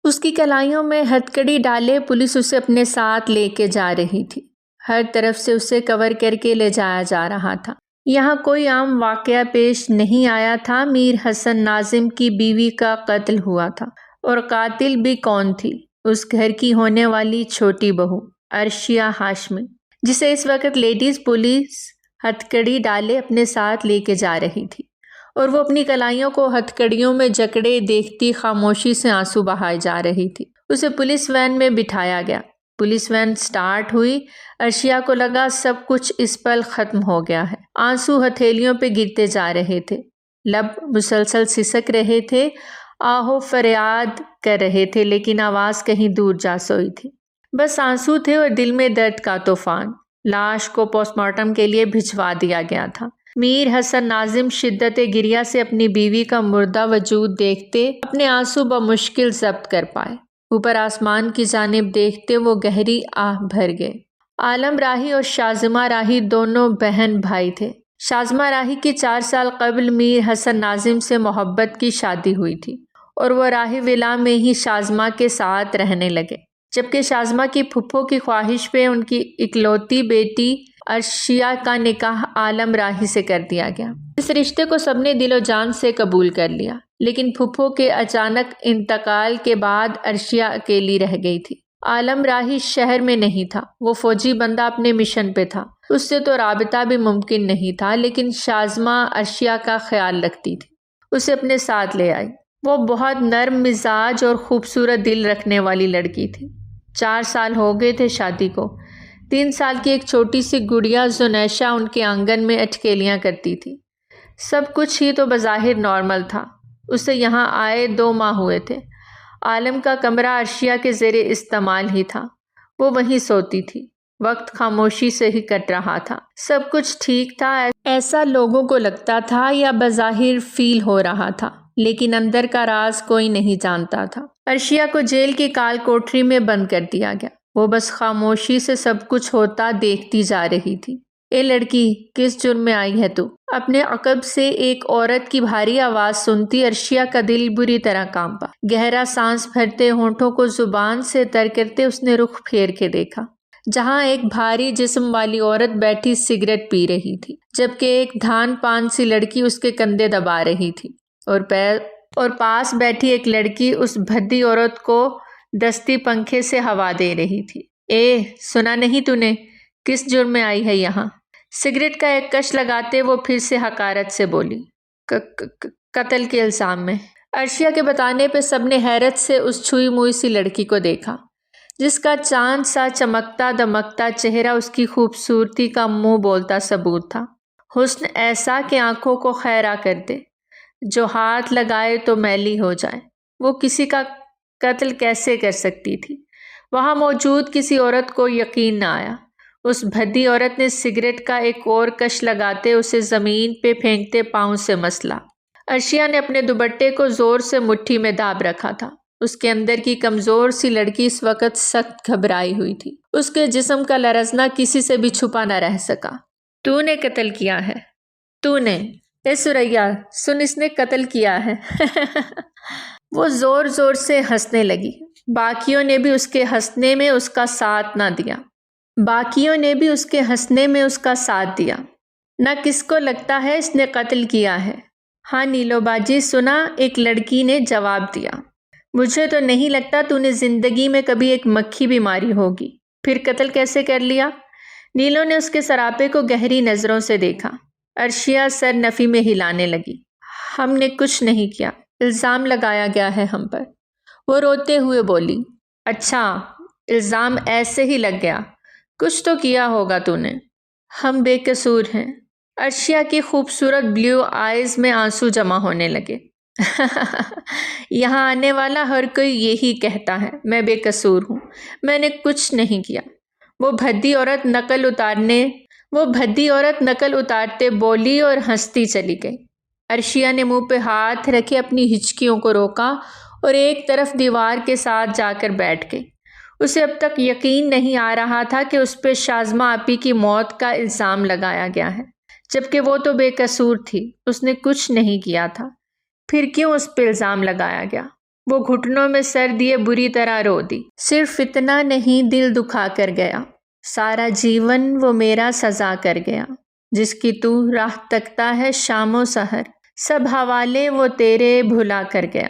اس کی کلائیوں میں ہتھکڑی ڈالے پولیس اسے اپنے ساتھ لے کے جا رہی تھی۔ ہر طرف سے اسے کور کر کے لے جایا جا رہا تھا۔ یہاں کوئی عام واقعہ پیش نہیں آیا تھا۔ میر حسن ناظم کی بیوی کا قتل ہوا تھا، اور قاتل بھی کون تھی؟ اس گھر کی ہونے والی چھوٹی بہو عرشیہ ہاشمی، جسے اس وقت لیڈیز پولیس ہتھکڑی ڈالے اپنے ساتھ لے کے جا رہی تھی، اور وہ اپنی کلائیوں کو ہتھکڑیوں میں جکڑے دیکھتی خاموشی سے آنسو بہائے جا رہی تھی۔ اسے پولیس وین میں بٹھایا گیا۔ پولیس وین سٹارٹ ہوئی۔ عرشیہ کو لگا سب کچھ اس پل ختم ہو گیا ہے۔ آنسو ہتھیلیوں پہ گرتے جا رہے تھے، لب مسلسل سسک رہے تھے، آہو فریاد کر رہے تھے، لیکن آواز کہیں دور جا سوئی تھی۔ بس آنسو تھے اور دل میں درد کا طوفان۔ لاش کو پوسٹ مارٹم کے لیے بھجوا دیا گیا تھا۔ میر حسن ناظم شدت گریہ سے اپنی بیوی کا مردہ وجود دیکھتے اپنے آنسو بمشکل ضبط کر پائے۔ اوپر آسمان کی جانب دیکھتے وہ گہری آہ بھر گئے۔ عالم راہی اور شازمہ راہی دونوں بہن بھائی تھے۔ شازمہ راہی کی 4 سال قبل میر حسن ناظم سے محبت کی شادی ہوئی تھی، اور وہ راہی ولا میں ہی شازمہ کے ساتھ رہنے لگے، جبکہ شازمہ کی پھپھو کی خواہش پہ ان کی اکلوتی بیٹی عرشیہ کا نکاح عالم راہی سے کر دیا گیا۔ اس رشتے کو سب نے دل و جان سے قبول کر لیا، لیکن پھپھو کے اچانک انتقال کے بعد عرشیہ اکیلی رہ گئی تھی۔ عالم راہی شہر میں نہیں تھا، وہ فوجی بندہ اپنے مشن پہ تھا، اس سے تو رابطہ بھی ممکن نہیں تھا، لیکن شازمہ عرشیہ کا خیال رکھتی تھی، اسے اپنے ساتھ لے آئی۔ وہ بہت نرم مزاج اور خوبصورت دل رکھنے والی لڑکی تھی۔ 4 سال ہو گئے تھے شادی کو۔ 3 سال کی ایک چھوٹی سی گڑیا زنیشہ ان کے آنگن میں اٹکیلیاں کرتی تھی۔ سب کچھ ہی تو بظاہر نارمل تھا۔ اسے یہاں آئے 2 ماہ ہوئے تھے۔ عالم کا کمرہ عرشیہ کے زیر استعمال ہی تھا، وہ وہیں سوتی تھی۔ وقت خاموشی سے ہی کٹ رہا تھا، سب کچھ ٹھیک تھا، ایسا لوگوں کو لگتا تھا یا بظاہر فیل ہو رہا تھا، لیکن اندر کا راز کوئی نہیں جانتا تھا۔ عرشیہ کو جیل کی کال کوٹری میں بند کر دیا گیا۔ وہ بس خاموشی سے سب کچھ ہوتا دیکھتی جا رہی تھی۔ اے لڑکی، کس جرم میں آئی ہے تو؟ اپنے عقب سے ایک عورت کی بھاری آواز سنتی عرشیہ کا دل بری طرح کانپا۔ گہرا سانس بھرتے، ہونٹوں کو زبان سے تر کرتے اس نے رخ پھیر کے دیکھا، جہاں ایک بھاری جسم والی عورت بیٹھی سگریٹ پی رہی تھی، جبکہ ایک دھان پان سی لڑکی اس کے کندھے دبا رہی تھی، اور پاس بیٹھی ایک لڑکی اس بھدی عورت کو دستی پنکھے سے ہوا دے رہی تھی۔ اے، سنا نہیں تو نے؟ کس جرم میں آئی ہے یہاں؟ سگریٹ کا ایک کش لگاتے وہ پھر سے حقارت سے بولی، قتل کے الزام میں۔ عرشیہ کے بتانے پہ سب نے حیرت سے اس چھوئی موئی سی لڑکی کو دیکھا، جس کا چاند سا چمکتا دمکتا چہرہ اس کی خوبصورتی کا منہ بولتا ثبوت تھا۔ حسن ایسا کہ آنکھوں کو خیرہ کر دے، جو ہاتھ لگائے تو میلی ہو جائے۔ وہ کسی کا قتل کیسے کر سکتی تھی؟ وہاں موجود کسی عورت کو یقین نہ آیا۔ اس بھدی عورت نے سگریٹ کا ایک اور کش لگاتے اسے زمین پہ پھینکتے پاؤں سے مسلا۔ عرشیہ نے اپنے دوپٹے کو زور سے مٹھی میں داب رکھا تھا۔ اس کے اندر کی کمزور سی لڑکی اس وقت سخت گھبرائی ہوئی تھی۔ اس کے جسم کا لرزنا کسی سے بھی چھپا نہ رہ سکا۔ تو نے قتل کیا ہے؟ تو نے؟ اے سریا، سن، اس نے قتل کیا ہے۔ وہ زور زور سے ہنسنے لگی۔ باقیوں نے بھی اس کے ہنسنے میں اس کا ساتھ دیا۔ نہ کس کو لگتا ہے اس نے قتل کیا ہے؟ ہاں نیلو باجی، سنا، ایک لڑکی نے جواب دیا۔ مجھے تو نہیں لگتا تو نے زندگی میں کبھی ایک مکھی بھی ماری ہوگی، پھر قتل کیسے کر لیا؟ نیلو نے اس کے سراپے کو گہری نظروں سے دیکھا۔ عرشیہ سر نفی میں ہلانے لگی۔ ہم نے کچھ نہیں کیا، الزام لگایا گیا ہے ہم پر۔ وہ روتے ہوئے بولی۔ اچھا، الزام ایسے ہی لگ گیا، کچھ تو کیا ہوگا تو نے۔ ہم بے قصور ہیں۔ عرشیہ کی خوبصورت بلیو آئیز میں آنسو جمع ہونے لگے۔ یہاں آنے والا ہر کوئی یہی کہتا ہے، میں بے قصور ہوں، میں نے کچھ نہیں کیا۔ وہ بھدی عورت نقل اتارتے بولی اور ہنستی چلی گئی۔ عرشیہ نے منہ پہ ہاتھ رکھے اپنی ہچکیوں کو روکا اور ایک طرف دیوار کے ساتھ جا کر بیٹھ گئی۔ اسے اب تک یقین نہیں آ رہا تھا کہ اس پہ شازمہ آپی کی موت کا الزام لگایا گیا ہے، جبکہ وہ تو بے قصور تھی، اس نے کچھ نہیں کیا تھا۔ پھر کیوں اس پہ الزام لگایا گیا؟ وہ گھٹنوں میں سر دیے بری طرح رو دی۔ صرف اتنا نہیں، دل دکھا کر گیا، سارا جیون وہ میرا سزا کر گیا، جس کی تو راہ تکتا ہے شام و سحر، سب حوالے وہ تیرے بھلا کر گیا،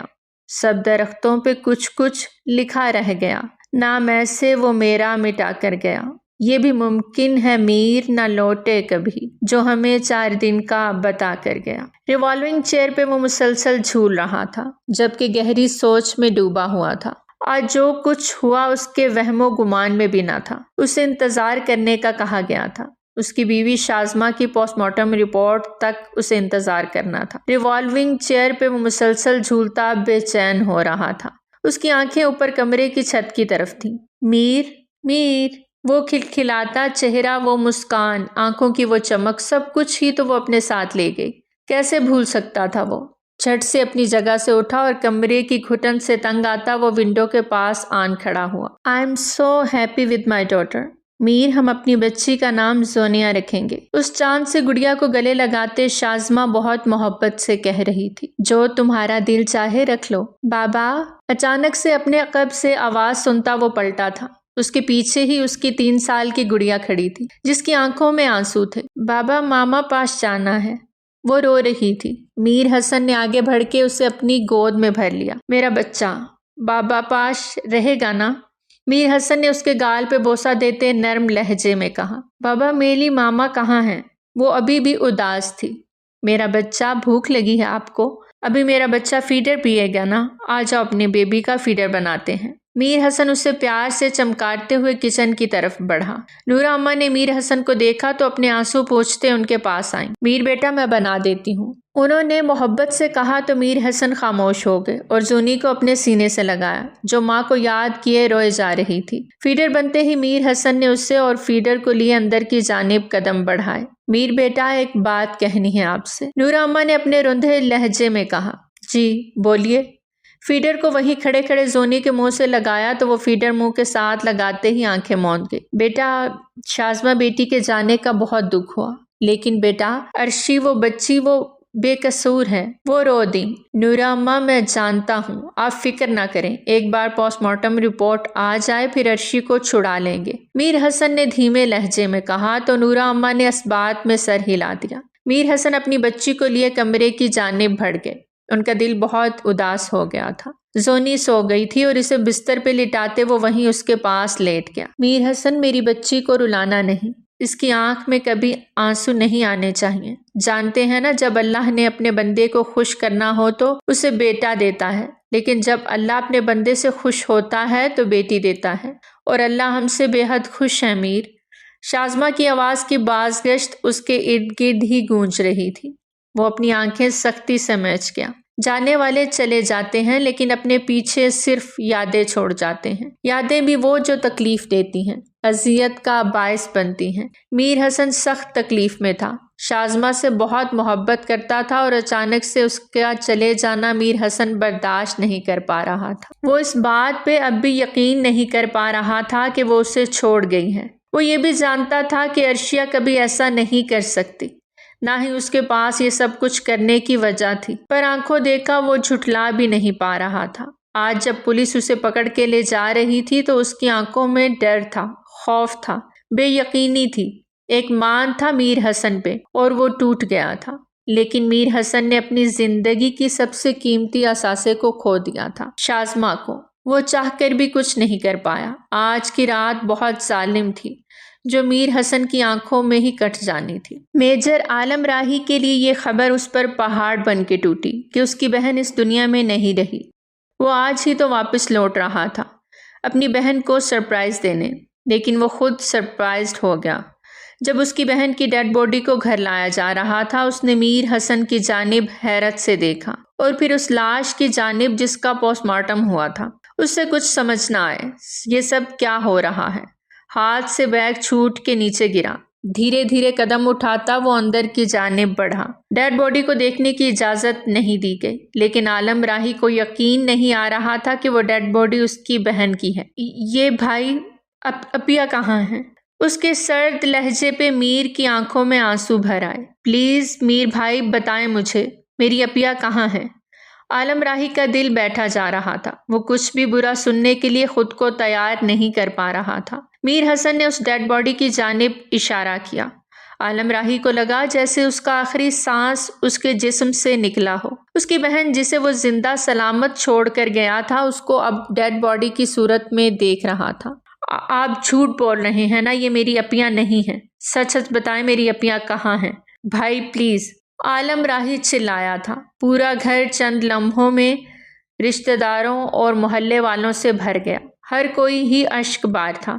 سب درختوں پہ کچھ کچھ لکھا رہ گیا، نام ایسے وہ میرا مٹا کر گیا، یہ بھی ممکن ہے میر نہ لوٹے کبھی، جو ہمیں 4 دن کا بتا کر گیا۔ ریوالونگ چیئر پہ وہ مسلسل جھول رہا تھا، جبکہ گہری سوچ میں ڈوبا ہوا تھا۔ آج جو کچھ ہوا اس کے وہم و گمان میں بھی نہ تھا۔ اسے انتظار کرنے کا کہا گیا تھا، اس کی بیوی شازمہ کی پوسٹ مارٹم رپورٹ تک اسے انتظار کرنا تھا۔ ریوالونگ چیئر پہ وہ مسلسل جھولتا بے چین ہو رہا تھا۔ اس کی آنکھیں اوپر کمرے کی چھت کی طرف تھیں۔ میر، میر، وہ کھلکھلاتا چہرہ، وہ مسکان، آنکھوں کی وہ چمک، سب کچھ ہی تو وہ اپنے ساتھ لے گئی۔ کیسے بھول سکتا تھا وہ؟ جھٹ سے اپنی جگہ سے اٹھا اور کمرے کی گھٹن سے تنگ آتا وہ ونڈو کے پاس آن کھڑا ہوا۔ I am so happy with my daughter. Mir, ہم اپنی بچی کا نام زونیا رکھیں گے۔ اس چاند سے گڑیا کو گلے لگاتے شازمہ بہت محبت سے کہہ رہی تھی۔ جو تمہارا دل چاہے رکھ لو۔ بابا، اچانک سے اپنے عقب سے آواز سنتا وہ پلٹا تھا۔ اس کے پیچھے ہی اس کی 3 سال کی گڑیا کھڑی تھی، جس کی آنکھوں میں آنسو تھے۔ بابا، ماما پاس جانا ہے۔ وہ رو رہی تھی۔ میر حسن نے آگے بڑھ کے اسے اپنی گود میں بھر لیا۔ میرا بچہ بابا پاس رہے گا نا؟ میر حسن نے اس کے گال پہ بوسہ دیتے نرم لہجے میں کہا۔ بابا، میری ماما کہاں ہیں؟ وہ ابھی بھی اداس تھی۔ میرا بچہ، بھوک لگی ہے آپ کو؟ ابھی میرا بچہ فیڈر پیے گا نا؟ آ جاؤ، اپنے بیبی کا فیڈر بناتے ہیں۔ میر حسن اسے پیار سے چمکاتے ہوئے کچن کی طرف بڑھا۔ نورا اماں نے میر حسن کو دیکھا تو اپنے آنسو پوچھتے ان کے پاس آئیں۔ میر بیٹا، میں بنا دیتی ہوں، انہوں نے محبت سے کہا تو میر حسن خاموش ہو گئے اور زونی کو اپنے سینے سے لگایا، جو ماں کو یاد کیے روئے جا رہی تھی۔ فیڈر بنتے ہی میر حسن نے اسے اور فیڈر کو لیے اندر کی جانب قدم بڑھائے۔ میر بیٹا، ایک بات کہنی ہے آپ سے، نورا اماں نے اپنے رندھے لہجے میں کہا۔ جی بولیے۔ فیڈر کو وہیں کھڑے کھڑے زونی کے منہ سے لگایا تو وہ فیڈر منہ کے ساتھ لگاتے ہی آنکھیں موند گئی۔ بیٹا، شازمہ بیٹی کے جانے کا بہت دکھ ہوا، لیکن بیٹا، عرشی وہ بچی وہ بے قصور ہے، وہ رو دی۔ نورا اماں، میں جانتا ہوں، آپ فکر نہ کریں، ایک بار پوسٹ مارٹم رپورٹ آ جائے پھر عرشی کو چھڑا لیں گے، میر حسن نے دھیمے لہجے میں کہا تو نورا اماں نے اس بات میں سر ہلا دیا۔ میر حسن اپنی بچی کو لیے کمرے کی جانب بڑھ گئے۔ ان کا دل بہت اداس ہو گیا تھا۔ زونی سو گئی تھی اور اسے بستر پہ لٹاتے وہ وہیں اس کے پاس لیٹ گیا۔ میر حسن، میری بچی کو رلانا نہیں، اس کی آنکھ میں کبھی آنسو نہیں آنے چاہیے۔ جانتے ہیں نا، جب اللہ نے اپنے بندے کو خوش کرنا ہو تو اسے بیٹا دیتا ہے، لیکن جب اللہ اپنے بندے سے خوش ہوتا ہے تو بیٹی دیتا ہے، اور اللہ ہم سے بے حد خوش ہے میر۔ شازمہ کی آواز کی بازگشت اس کے ارد گرد ہی گونج رہی تھی۔ وہ اپنی آنکھیں سختی سے میچ گیا۔ جانے والے چلے جاتے ہیں لیکن اپنے پیچھے صرف یادیں چھوڑ جاتے ہیں، یادیں بھی وہ جو تکلیف دیتی ہیں، اذیت کا باعث بنتی ہیں۔ میر حسن سخت تکلیف میں تھا، شازمہ سے بہت محبت کرتا تھا اور اچانک سے اس کا چلے جانا میر حسن برداشت نہیں کر پا رہا تھا۔ وہ اس بات پہ اب بھی یقین نہیں کر پا رہا تھا کہ وہ اسے چھوڑ گئی ہے۔ وہ یہ بھی جانتا تھا کہ عرشیہ کبھی ایسا نہیں کر سکتی، نہ ہی اس کے پاس یہ سب کچھ کرنے کی وجہ تھی، پر آنکھوں دیکھا وہ جھٹلا بھی نہیں پا رہا تھا۔ آج جب پولیس اسے پکڑ کے لے جا رہی تھی تو اس کی آنکھوں میں ڈر تھا، خوف تھا، بے یقینی تھی، ایک مان تھا میر حسن پہ اور وہ ٹوٹ گیا تھا۔ لیکن میر حسن نے اپنی زندگی کی سب سے قیمتی اثاثے کو کھو دیا تھا، شازمہ کو۔ وہ چاہ کر بھی کچھ نہیں کر پایا۔ آج کی رات بہت ظالم تھی، جو میر حسن کی آنکھوں میں ہی کٹ جانی تھی۔ میجر عالم راہی کے لیے یہ خبر اس پر پہاڑ بن کے ٹوٹی کہ اس کی بہن اس دنیا میں نہیں رہی۔ وہ آج ہی تو واپس لوٹ رہا تھا اپنی بہن کو سرپرائز دینے، لیکن وہ خود سرپرائزڈ ہو گیا۔ جب اس کی بہن کی ڈیڈ باڈی کو گھر لایا جا رہا تھا، اس نے میر حسن کی جانب حیرت سے دیکھا اور پھر اس لاش کی جانب جس کا پوسٹ مارٹم ہوا تھا۔ اس سے کچھ سمجھ نہ آئے، یہ سب کیا ہو رہا ہے۔ ہاتھ سے بیگ چھوٹ کے نیچے گرا۔ دھیرے دھیرے قدم اٹھاتا وہ اندر کی جانب بڑھا۔ ڈیڈ باڈی کو دیکھنے کی اجازت نہیں دی گئی، لیکن عالم راہی کو یقین نہیں آ رہا تھا کہ وہ ڈیڈ باڈی اس کی بہن کی ہے۔ یہ بھائی، اپیا کہاں ہیں؟ اس کے سرد لہجے پہ میر کی آنکھوں میں آنسو بھر آئے۔ پلیز میر بھائی، بتائیں مجھے، میری اپیا کہاں ہے؟ عالم راہی کا دل بیٹھا جا رہا تھا، وہ کچھ بھی برا سننے کے لیے خود کو تیار نہیں کر پا رہا تھا۔ میر حسن نے اس ڈیڈ باڈی کی جانب اشارہ کیا۔ عالم راہی کو لگا جیسے اس کا آخری سانس اس کے جسم سے نکلا ہو۔ اس کی بہن جسے وہ زندہ سلامت چھوڑ کر گیا تھا اس کو اب ڈیڈ باڈی کی صورت میں دیکھ رہا تھا۔ آپ جھوٹ بول رہے ہیں نا، یہ میری اپیاں نہیں ہیں، سچ سچ بتائیں میری اپیاں کہاں ہیں؟ بھائی پلیز، عالم راہی چلایا تھا۔ پورا گھر چند لمحوں میں رشتہ داروں اور محلے والوں سے بھر گیا، ہر کوئی ہی اشک بار تھا۔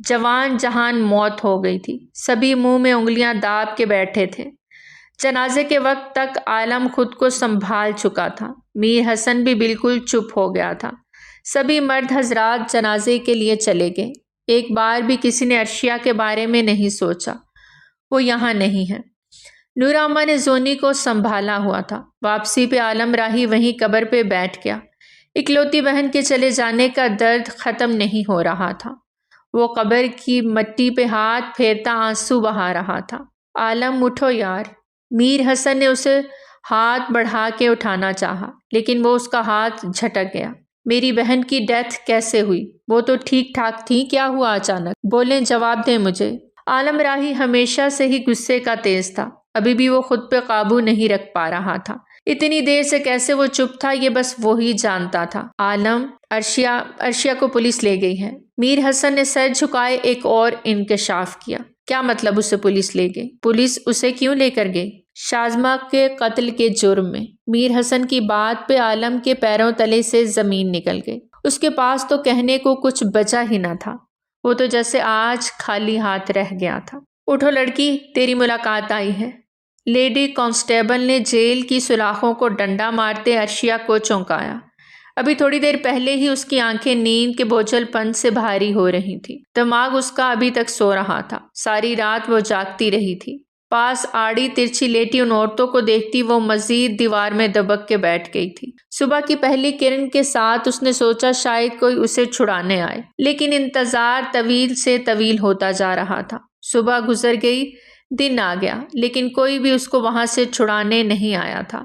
جوان جہان موت ہو گئی تھی، سبھی منہ میں انگلیاں داب کے بیٹھے تھے۔ جنازے کے وقت تک عالم خود کو سنبھال چکا تھا، میر حسن بھی بالکل چپ ہو گیا تھا۔ سبھی مرد حضرات جنازے کے لیے چلے گئے، ایک بار بھی کسی نے عرشیہ کے بارے میں نہیں سوچا، وہ یہاں نہیں ہے۔ نورا اماں نے زونی کو سنبھالا ہوا تھا۔ واپسی پہ عالم راہی وہیں قبر پہ بیٹھ گیا۔ اکلوتی بہن کے چلے جانے کا درد ختم نہیں ہو رہا تھا۔ وہ قبر کی مٹی پہ ہاتھ پھیرتا آنسو بہا رہا تھا۔ عالم اٹھو یار۔ میر حسن نے اسے ہاتھ بڑھا کے اٹھانا چاہا، لیکن وہ اس کا ہاتھ جھٹک گیا۔ میری بہن کی ڈیتھ کیسے ہوئی؟ وہ تو ٹھیک ٹھاک تھی، کیا ہوا اچانک؟ بولیں، جواب دیں مجھے۔ عالم راہی ہمیشہ سے ہی غصے کا تیز تھا، ابھی بھی وہ خود پہ قابو نہیں رکھ پا رہا تھا۔ اتنی دیر سے کیسے وہ چپ تھا یہ بس وہی جانتا تھا۔ عالم، عرشیہ کو پولیس لے گئی ہے۔ میر حسن نے سر جھکائے ایک اور انکشاف کیا۔ کیا مطلب اسے پولیس لے گئی؟ پولیس اسے کیوں لے کر گئی؟ شازمہ کے قتل کے جرم میں۔ میر حسن کی بات پہ عالم کے پیروں تلے سے زمین نکل گئی۔ اس کے پاس تو کہنے کو کچھ بچا ہی نہ تھا، وہ تو جیسے آج خالی ہاتھ رہ گیا تھا۔ اٹھو لڑکی، تیری ملاقات آئی ہے۔ لیڈی کانسٹیبل نے جیل کی سلاخوں کو ڈنڈا مارتے عرشیہ کو چونکایا۔ ابھی تھوڑی دیر پہلے ہی اس کی آنکھیں نیند کے بوجھل پن سے بھاری ہو رہی تھی، دماغ اس کا ابھی تک سو رہا تھا، ساری رات وہ جاگتی رہی تھی۔ پاس آڑی ترچھی لیٹی ان عورتوں کو دیکھتی وہ مزید دیوار میں دبک کے بیٹھ گئی تھی۔ صبح کی پہلی کرن کے ساتھ اس نے سوچا شاید کوئی اسے چھڑانے آئے، لیکن انتظار طویل سے طویل ہوتا جا رہا تھا۔ صبح گزر گئی، دن آ گیا، لیکن کوئی بھی اس کو وہاں سے چھڑانے نہیں آیا تھا۔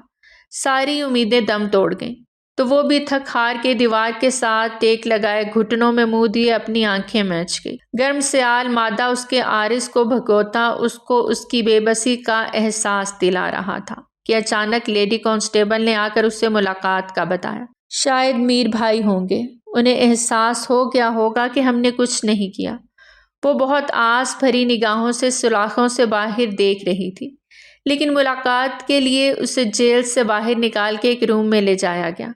ساری امیدیں دم توڑ گئیں، تو وہ بھی تھک ہار کے دیوار کے ساتھ ٹیک لگائے گھٹنوں میں منہ دیے اپنی آنکھیں میچ گئی۔ گرم سیال مادہ اس کے عارض کو بھگوتا اس کو اس کی بے بسی کا احساس دلا رہا تھا کہ اچانک لیڈی کانسٹیبل نے آ کر اس سے ملاقات کا بتایا۔ شاید میر بھائی ہوں گے، انہیں احساس ہو گیا ہوگا کہ ہم نے کچھ نہیں کیا۔ وہ بہت آس بھری نگاہوں سے سلاخوں سے باہر دیکھ رہی تھی، لیکن ملاقات کے لیے اسے جیل سے باہر نکال کے ایک روم میں لے جایا گیا۔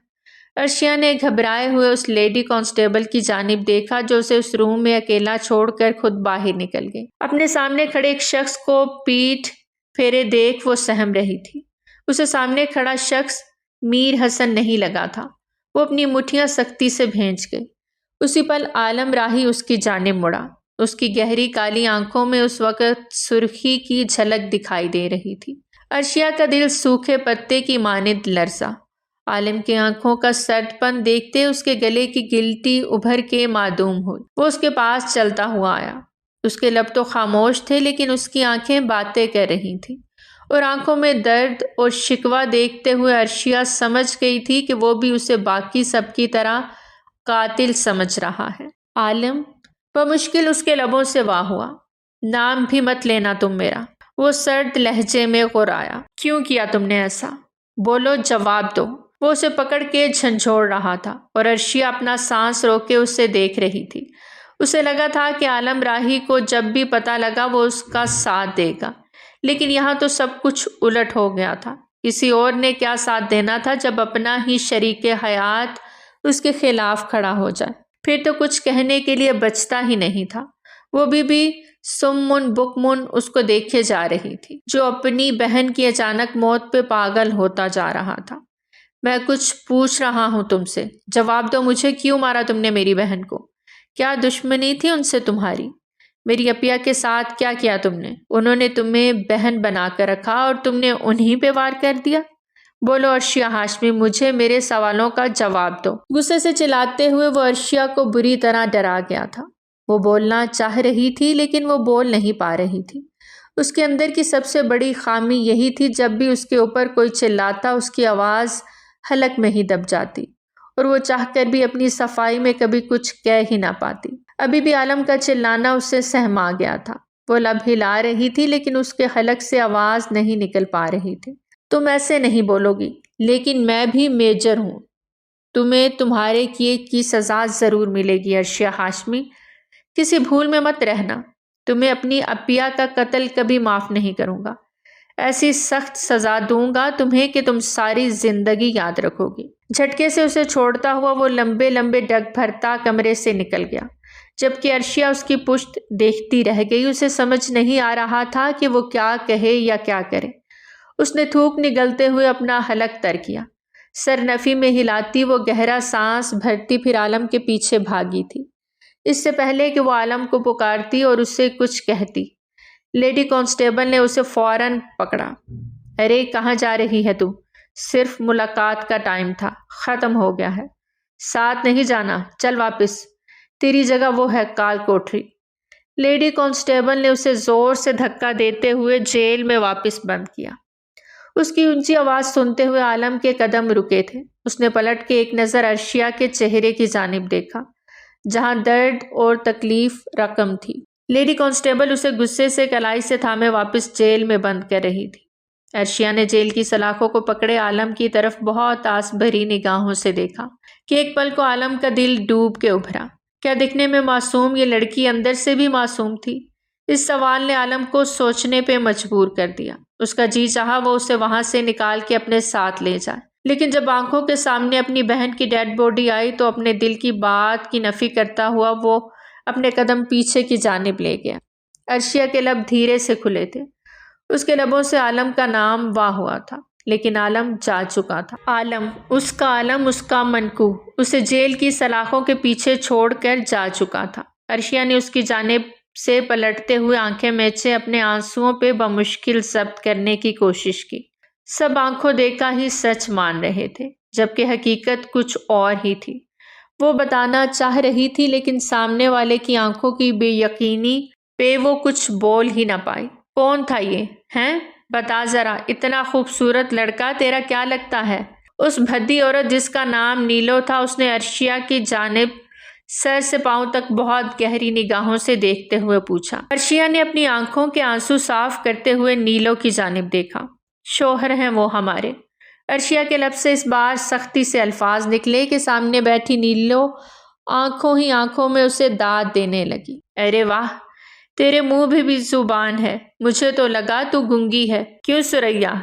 عرشیہ نے گھبرائے ہوئے اس لیڈی کانسٹیبل کی جانب دیکھا جو اسے اس روم میں اکیلا چھوڑ کر خود باہر نکل گئی۔ اپنے سامنے کھڑے ایک شخص کو پیٹھ پھیرے دیکھ وہ سہم رہی تھی۔ اسے سامنے کھڑا شخص میر حسن نہیں لگا تھا۔ وہ اپنی مٹھیاں سختی سے بھینچ گئی۔ اسی پل عالم راہی اس کی جانب مڑا۔ اس کی گہری کالی آنکھوں میں اس وقت سرخی کی جھلک دکھائی دے رہی تھی۔ عرشیہ کا دل سوکھے پتے کی مانند لرزا۔ عالم کی آنکھوں کا سرد پن دیکھتے اس کے گلے کی گلٹی ابھر کے معدوم ہوئی۔ وہ اس کے پاس چلتا ہوا آیا۔ اس کے لب تو خاموش تھے، لیکن اس کی آنکھیں باتیں کر رہی تھیں، اور آنکھوں میں درد اور شکوہ دیکھتے ہوئے عرشیہ سمجھ گئی تھی کہ وہ بھی اسے باقی سب کی طرح قاتل سمجھ رہا ہے۔ عالم، بمشکل اس کے لبوں سے واہ ہوا۔ نام بھی مت لینا تم میرا۔ وہ سرد لہجے میں غرایا۔ کیوں کیا تم نے ایسا؟ بولو، جواب دو۔ وہ اسے پکڑ کے جھنجھوڑ رہا تھا، اور عرشیہ اپنا سانس روک کے اسے دیکھ رہی تھی۔ اسے لگا تھا کہ عالم راہی کو جب بھی پتہ لگا وہ اس کا ساتھ دے گا، لیکن یہاں تو سب کچھ الٹ ہو گیا تھا۔ کسی اور نے کیا ساتھ دینا تھا جب اپنا ہی شریک حیات اس کے خلاف کھڑا ہو جائے؟ پھر تو کچھ کہنے کے لیے بچتا ہی نہیں تھا۔ وہ بھی سمن بکمن اس کو دیکھے جا رہی تھی، جو اپنی بہن کی اچانک موت پہ پاگل ہوتا جا رہا تھا۔ میں کچھ پوچھ رہا ہوں تم سے، جواب دو مجھے۔ کیوں مارا تم نے میری بہن کو؟ کیا دشمنی تھی ان سے تمہاری؟ میری اپیا کے ساتھ کیا کیا تم نے؟ انہوں نے تمہیں بہن بنا کر رکھا اور تم نے انہی پہ وار کر دیا؟ بولو عرشیہ ہاشمی، مجھے میرے سوالوں کا جواب دو۔ غصے سے چلاتے ہوئے وہ عرشیہ کو بری طرح ڈرا گیا تھا۔ وہ بولنا چاہ رہی تھی لیکن وہ بول نہیں پا رہی تھی۔ اس کے اندر کی سب سے بڑی خامی یہی تھی، جب بھی اس کے اوپر کوئی چلاتا اس کی آواز حلق میں ہی دب جاتی اور وہ چاہ کر بھی اپنی صفائی میں کبھی کچھ کہہ ہی نہ پاتی۔ ابھی بھی عالم کا چلانا اس سے سہما گیا تھا۔ وہ لب ہلا رہی تھی لیکن اس کے حلق سے آواز نہیں نکل پا رہی تھی۔ تم ایسے نہیں بولو گی، لیکن میں بھی میجر ہوں، تمہیں تمہارے کیے کی سزا ضرور ملے گی عرشیہ ہاشمی، کسی بھول میں مت رہنا، تمہیں اپنی اپیا کا قتل کبھی معاف نہیں کروں گا، ایسی سخت سزا دوں گا تمہیں کہ تم ساری زندگی یاد رکھو گی۔ جھٹکے سے اسے چھوڑتا ہوا وہ لمبے لمبے ڈگ بھرتا کمرے سے نکل گیا، جبکہ عرشیہ اس کی پشت دیکھتی رہ گئی۔ اسے سمجھ نہیں آ رہا تھا کہ وہ کیا کہے یا کیا کرے۔ اس نے تھوک نگلتے ہوئے اپنا حلق تر کیا، سر نفی میں ہلاتی وہ گہرا سانس بھرتی پھر عالم کے پیچھے بھاگی تھی، اس سے پہلے کہ وہ عالم کو پکارتی اور اس سے کچھ کہتی۔ لیڈی کانسٹیبل نے اسے فوراً پکڑا۔ ارے کہاں جا رہی ہے تو؟ صرف ملاقات کا ٹائم تھا، ختم ہو گیا ہے، ساتھ نہیں جانا، چل واپس، تیری جگہ وہ ہے کال کوٹری۔ لیڈی کانسٹیبل نے اسے زور سے دھکا دیتے ہوئے جیل میں واپس بند کیا۔ اس کی اونچی آواز سنتے ہوئے عالم کے قدم رکے تھے۔ اس نے پلٹ کے ایک نظر عرشیہ کے چہرے کی جانب دیکھا، جہاں درد اور تکلیف رقم تھی۔ لیڈی کانسٹیبل اسے غصے سے کلائی سے تھامے واپس جیل میں بند کر رہی تھی۔ عرشیہ نے جیل کی سلاخوں کو پکڑے عالم کی طرف بہت آس بھری نگاہوں سے دیکھا کہ ایک پل کو عالم کا دل ڈوب کے ابھرا۔ کیا دکھنے میں معصوم یہ لڑکی اندر سے بھی معصوم تھی؟ اس سوال نے عالم کو سوچنے پہ مجبور کر دیا۔ اس کا جی چاہا وہ اسے وہاں سے نکال کے اپنے ساتھ لے جائے، لیکن جب آنکھوں کے سامنے اپنی بہن کی ڈیڈ باڈی آئی تو اپنے دل کی بات کی نفی کرتا ہوا وہ اپنے قدم پیچھے کی جانب لے گیا۔ عرشیہ کے لب دھیرے سے کھلے تھے، اس کے لبوں سے عالم کا نام واہ ہوا تھا، لیکن عالم جا چکا تھا۔ عالم، اس کا منقوہ، اسے جیل کی سلاخوں کے پیچھے چھوڑ کر جا چکا تھا۔ عرشیہ نے اس کی جانب سے پلٹتے ہوئے آنکھیں میچے اپنے آنسوؤں پہ بمشکل ضبط کرنے کی کوشش کی۔ سب آنکھوں دیکھا ہی سچ مان رہے تھے، جبکہ حقیقت کچھ اور ہی تھی۔ وہ بتانا چاہ رہی تھی لیکن سامنے والے کی آنکھوں کی بے یقینی پہ وہ کچھ بول ہی نہ پائی۔ کون تھا یہ؟ ہیں؟ بتا ذرا، اتنا خوبصورت لڑکا تیرا کیا لگتا ہے؟ اس بھدی عورت جس کا نام نیلو تھا، اس نے عرشیہ کی جانب سر سے پاؤں تک بہت گہری نگاہوں سے دیکھتے ہوئے پوچھا۔ عرشیہ نے اپنی آنکھوں کے آنسو صاف کرتے ہوئے نیلو کی جانب دیکھا۔ شوہر ہیں وہ ہمارے۔ عرشیہ کے لب سے اس بار سختی سے الفاظ نکلے کہ سامنے بیٹھی نیلو آنکھوں ہی آنکھوں میں اسے داد دینے لگی۔ ارے واہ، تیرے منہ بھی زبان ہے، مجھے تو لگا تو گنگی ہے۔ کیوں سریا؟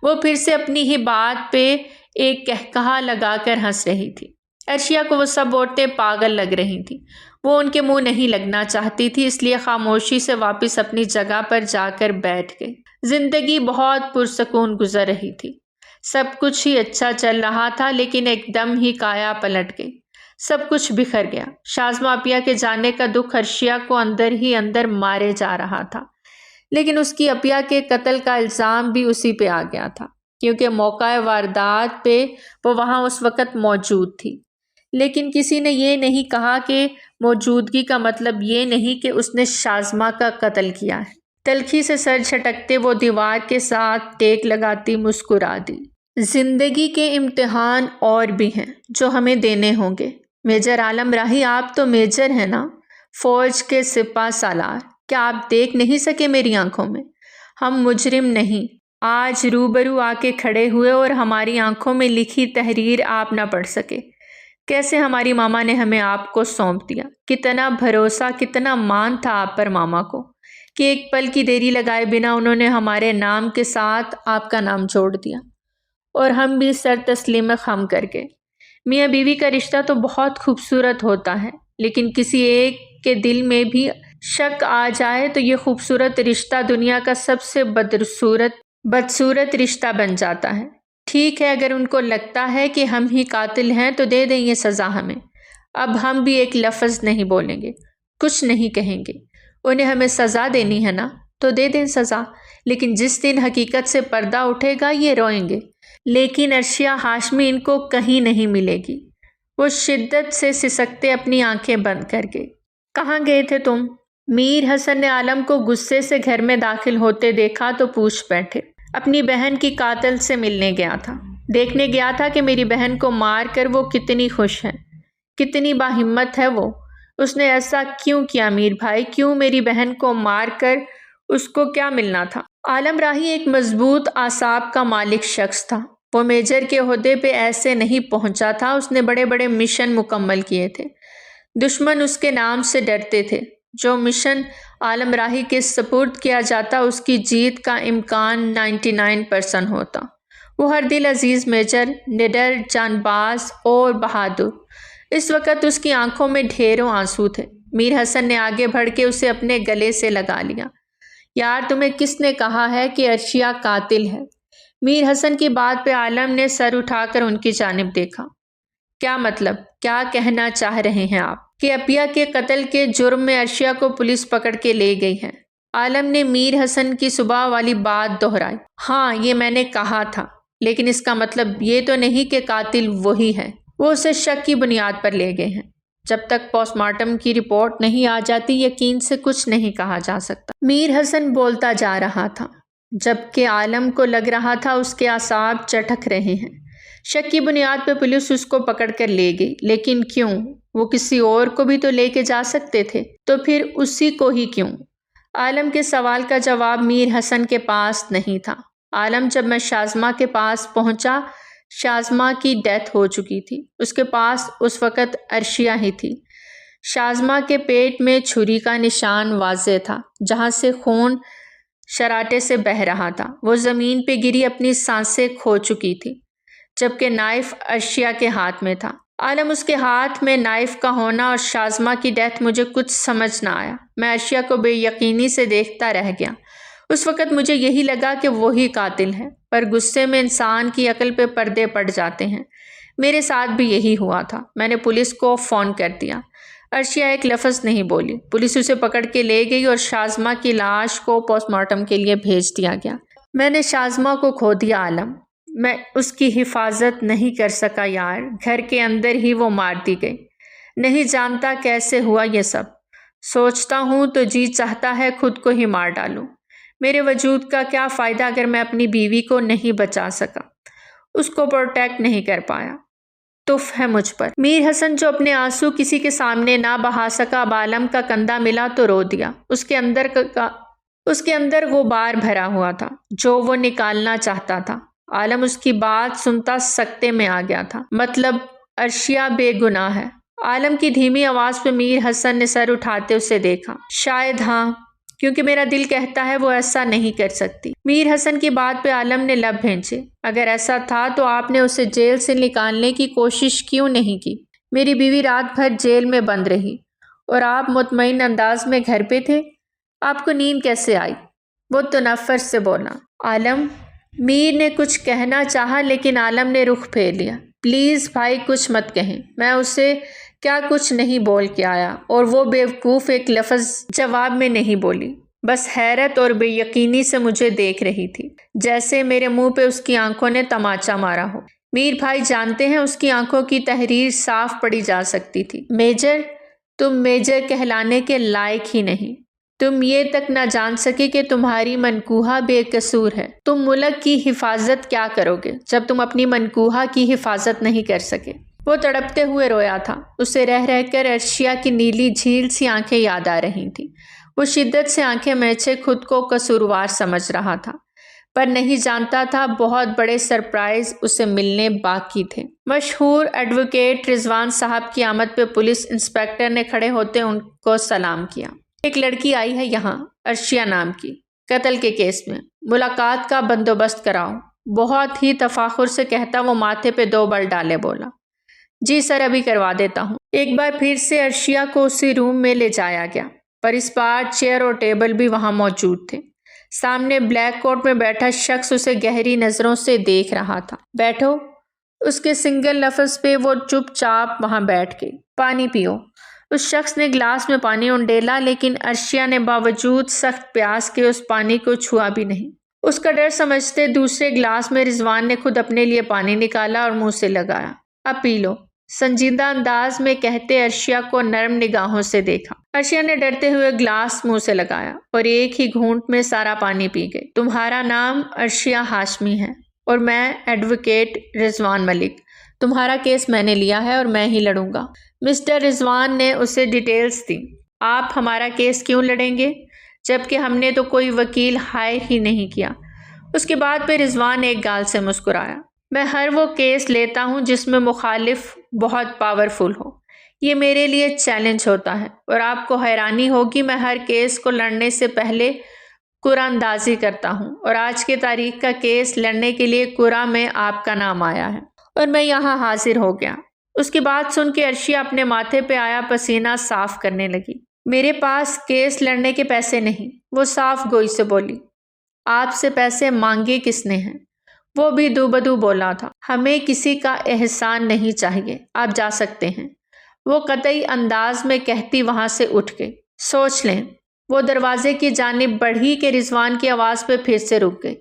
وہ پھر سے اپنی ہی بات پہ ایک قہقہا لگا کر ہنس رہی تھی۔ عرشیہ کو وہ سب عورتیں پاگل لگ رہی تھیں۔ وہ ان کے منہ نہیں لگنا چاہتی تھی، اس لیے خاموشی سے واپس اپنی جگہ پر جا کر بیٹھ گئی۔ زندگی بہت پرسکون گزر رہی تھی، سب کچھ ہی اچھا چل رہا تھا، لیکن ایک دم ہی کایا پلٹ گئی، سب کچھ بکھر گیا۔ شازمہ اپیا کے جانے کا دکھ عرشیہ کو اندر ہی اندر مارے جا رہا تھا، لیکن اس کی اپیا کے قتل کا الزام بھی اسی پہ آ گیا تھا، کیونکہ موقع واردات پہ وہ وہاں اس وقت موجود تھی۔ لیکن کسی نے یہ نہیں کہا کہ موجودگی کا مطلب یہ نہیں کہ اس نے شازمہ کا قتل کیا ہے۔ تلخی سے سر جھٹکتے وہ دیوار کے ساتھ ٹیک لگاتی مسکرا دی۔ زندگی کے امتحان اور بھی ہیں جو ہمیں دینے ہوں گے۔ میجر عالم راہی، آپ تو میجر ہیں نا، فوج کے سپہ سالار، کیا آپ دیکھ نہیں سکے میری آنکھوں میں؟ ہم مجرم نہیں، آج روبرو آ کے کھڑے ہوئے اور ہماری آنکھوں میں لکھی تحریر آپ نہ پڑھ سکے۔ کیسے ہماری ماما نے ہمیں آپ کو سونپ دیا، کتنا بھروسہ، کتنا مان تھا آپ پر ماما کو کہ ایک پل کی دیری لگائے بنا انہوں نے ہمارے نام کے ساتھ آپ کا نام جوڑ دیا، اور ہم بھی سر تسلیم خم کر گئے۔ میاں بیوی کا رشتہ تو بہت خوبصورت ہوتا ہے، لیکن کسی ایک کے دل میں بھی شک آ جائے تو یہ خوبصورت رشتہ دنیا کا سب سے بدصورت رشتہ بن جاتا ہے۔ ٹھیک ہے، اگر ان کو لگتا ہے کہ ہم ہی قاتل ہیں تو دے دیں یہ سزا ہمیں۔ اب ہم بھی ایک لفظ نہیں بولیں گے، کچھ نہیں کہیں گے۔ انہیں ہمیں سزا دینی ہے نا، تو دے دیں سزا، لیکن جس دن حقیقت سے پردہ اٹھے گا یہ روئیں گے۔ لیکن عرشیہ ہاشمی ان کو کہیں نہیں ملے گی۔ وہ شدت سے سسکتے اپنی آنکھیں بند کر گئے۔ کہاں گئے تھے تم؟ میر حسن نے عالم کو غصے سے گھر میں داخل ہوتے دیکھا تو پوچھ بیٹھے۔ اپنی بہن کی قاتل سے ملنے گیا تھا۔ دیکھنے گیا تھا کہ میری بہن کو مار کر وہ کتنی خوش ہے، کتنی باہمت ہے وہ۔ اس نے ایسا کیوں کیا میر بھائی؟ کیوں میری بہن کو مار کر؟ اس کو کیا ملنا تھا؟ عالم راہی ایک مضبوط اعصاب کا مالک شخص تھا۔ وہ میجر کے عہدے پہ ایسے نہیں پہنچا تھا، اس نے بڑے بڑے مشن مکمل کیے تھے۔ دشمن اس کے نام سے ڈرتے تھے۔ جو مشن عالم راہی کے سپرد کیا جاتا اس کی جیت کا امکان 99% ہوتا۔ وہ ہر دل عزیز میجر، نڈر، جان باز اور بہادر۔ اس وقت اس کی آنکھوں میں ڈھیروں آنسو تھے۔ میر حسن نے آگے بڑھ کے اسے اپنے گلے سے لگا لیا۔ یار تمہیں کس نے کہا ہے کہ عرشیہ قاتل ہے؟ میر حسن کی بات پہ عالم نے سر اٹھا کر ان کی جانب دیکھا۔ کیا مطلب؟ کیا کہنا چاہ رہے ہیں آپ؟ کہ اپیہ کے قتل کے جرم میں عرشیہ کو پولیس پکڑ کے لے گئی ہے۔ عالم نے میر حسن کی صبح والی بات دہرائی۔ ہاں یہ میں نے کہا تھا، لیکن اس کا مطلب یہ تو نہیں کہ قاتل وہی ہے۔ وہ اسے شک کی بنیاد پر لے گئے ہیں۔ جب تک پوسٹ مارٹم کی رپورٹ نہیں آ جاتی یقین سے کچھ نہیں کہا جا سکتا۔ میر حسن بولتا جا رہا تھا، جبکہ عالم کو لگ رہا تھا اس کے اعصاب چٹک رہے ہیں۔ شک کی بنیاد پہ پولیس اس کو پکڑ کر لے گئی، لیکن کیوں؟ وہ کسی اور کو بھی تو لے کے جا سکتے تھے، تو پھر اسی کو ہی کیوں؟ عالم کے سوال کا جواب میر حسن کے پاس نہیں تھا۔ عالم جب میں شازمہ کے پاس پہنچا، شازمہ کی ڈیتھ ہو چکی تھی۔ اس کے پاس اس وقت عرشیہ ہی تھی۔ شازمہ کے پیٹ میں چھری کا نشان واضح تھا، جہاں سے خون شراٹے سے بہہ رہا تھا۔ وہ زمین پہ گری اپنی سانسیں کھو چکی تھی، جبکہ نائف عرشیہ کے ہاتھ میں تھا۔ عالم اس کے ہاتھ میں نائف کا ہونا اور شازمہ کی ڈیتھ مجھے کچھ سمجھ نہ آیا۔ میں عرشیہ کو بے یقینی سے دیکھتا رہ گیا۔ اس وقت مجھے یہی لگا کہ وہی قاتل ہے، پر غصے میں انسان کی عقل پہ پردے پڑ جاتے ہیں۔ میرے ساتھ بھی یہی ہوا تھا۔ میں نے پولیس کو فون کر دیا۔ عرشیہ ایک لفظ نہیں بولی۔ پولیس اسے پکڑ کے لے گئی اور شازمہ کی لاش کو پوسٹ مارٹم کے لیے بھیج دیا گیا۔ میں نے شازمہ کو کھو دیا عالم۔ میں اس کی حفاظت نہیں کر سکا یار۔ گھر کے اندر ہی وہ مار دی گئی۔ نہیں جانتا کیسے ہوا یہ سب۔ سوچتا ہوں تو جی چاہتا ہے خود کو ہی مار ڈالوں۔ میرے وجود کا کیا فائدہ اگر میں اپنی بیوی کو نہیں بچا سکا، اس کو پروٹیکٹ نہیں کر پایا۔ تف ہے مجھ پر۔ میر حسن جو اپنے آنسو کسی کے سامنے نہ بہا سکا، اب عالم کا کندھا ملا تو رو دیا۔ اس کے اندر غبار بھرا ہوا تھا جو وہ نکالنا چاہتا تھا۔ عالم اس کی بات سنتا سکتے میں آ گیا تھا۔ مطلب عرشیہ بے گناہ ہے؟ عالم کی دھیمی آواز پہ میر حسن نے سر اٹھاتے اسے دیکھا۔ شاید ہاں، کیونکہ میرا دل کہتا ہے وہ ایسا نہیں کر سکتی۔ میر حسن کی بات پہ عالم نے لب بھینچے۔ اگر ایسا تھا تو آپ نے اسے جیل سے نکالنے کی کوشش کیوں نہیں کی؟ میری بیوی رات بھر جیل میں بند رہی اور آپ مطمئن انداز میں گھر پہ تھے۔ آپ کو نیند کیسے آئی؟ وہ تنفر سے بولا۔ عالم، میر نے کچھ کہنا چاہا لیکن عالم نے رخ پھیر لیا۔ پلیز بھائی کچھ مت کہیں، میں اسے کیا کچھ نہیں بول کے آیا، اور وہ بیوقوف ایک لفظ جواب میں نہیں بولی، بس حیرت اور بے یقینی سے مجھے دیکھ رہی تھی، جیسے میرے منہ پہ اس کی آنکھوں نے تماچا مارا ہو۔ میر بھائی جانتے ہیں اس کی آنکھوں کی تحریر صاف پڑھی جا سکتی تھی۔ میجر، تم میجر کہلانے کے لائق ہی نہیں۔ تم یہ تک نہ جان سکے کہ تمہاری منکوہا بے قصور ہے۔ تم ملک کی حفاظت کیا کرو گے جب تم اپنی منکوہا کی حفاظت نہیں کر سکے؟ وہ تڑپتے ہوئے رویا تھا۔ اسے رہ رہ کر عرشیہ کی نیلی جھیل سی آنکھیں یاد آ رہی تھیں۔ وہ شدت سے آنکھیں میچے خود کو قصوروار سمجھ رہا تھا، پر نہیں جانتا تھا بہت بڑے سرپرائز اسے ملنے باقی تھے۔ مشہور ایڈوکیٹ رضوان صاحب کی آمد پہ پولیس انسپکٹر نے کھڑے ہوتے ان کو سلام کیا۔ ایک لڑکی آئی ہے یہاں، عرشیہ نام کی، قتل کے کیس میں، ملاقات کا بندوبست کراؤ۔ بہت ہی تفاخر سے کہتا وہ ماتھے پہ 2 بل ڈالے بولا، جی سر ابھی کروا دیتا ہوں۔ ایک بار پھر سے عرشیہ کو اسی روم میں لے جایا گیا، پر اس بار چیئر اور ٹیبل بھی وہاں موجود تھے۔ سامنے بلیک کوٹ میں بیٹھا شخص اسے گہری نظروں سے دیکھ رہا تھا۔ بیٹھو۔ اس کے سنگل لفظ پہ وہ چپ چاپ وہاں بیٹھ گئی۔ پانی پیو۔ اس شخص نے گلاس میں پانی انڈیلا، لیکن عرشیہ نے باوجود سخت پیاس کے اس پانی کو چھوا بھی نہیں۔ اس کا ڈر سمجھتے دوسرے گلاس میں رضوان نے خود اپنے لیے پانی نکالا اور منہ سے لگایا۔ اب پی لو، سنجیدہ انداز میں کہتے عرشیہ کو نرم نگاہوں سے دیکھا۔ عرشیہ نے ڈرتے ہوئے گلاس منہ سے لگایا اور ایک ہی گھونٹ میں سارا پانی پی گئی۔ تمہارا نام عرشیہ ہاشمی ہے؟ اور میں ایڈوکیٹ رضوان ملک، تمہارا کیس میں نے لیا ہے اور میں ہی لڑوں گا۔ مسٹر رضوان نے اسے ڈیٹیلز دی۔ آپ ہمارا کیس کیوں لڑیں گے جبکہ ہم نے تو کوئی وکیل ہائر ہی نہیں کیا؟ اس کے بعد پہ رضوان ایک گال سے مسکرایا۔ میں ہر وہ کیس لیتا ہوں جس میں مخالف بہت پاورفل ہو، یہ میرے لیے چیلنج ہوتا ہے، اور آپ کو حیرانی ہوگی میں ہر کیس کو لڑنے سے پہلے قرآن اندازی کرتا ہوں، اور آج کے تاریخ کا کیس لڑنے کے لیے قرآن میں آپ کا نام آیا ہے اور میں یہاں حاضر ہو گیا۔ اس کی بات سن کے عرشیہ اپنے ماتھے پہ آیا پسینہ صاف کرنے لگی۔ میرے پاس کیس لڑنے کے پیسے نہیں، وہ صاف گوئی سے بولی۔ آپ سے پیسے مانگے کس نے ہیں؟ وہ بھی دو بدو بولا تھا۔ ہمیں کسی کا احسان نہیں چاہیے، آپ جا سکتے ہیں، وہ قطعی انداز میں کہتی وہاں سے اٹھ گئی۔ سوچ لیں، وہ دروازے کی جانب بڑھی کہ رضوان کی آواز پہ پھر سے رک گئی۔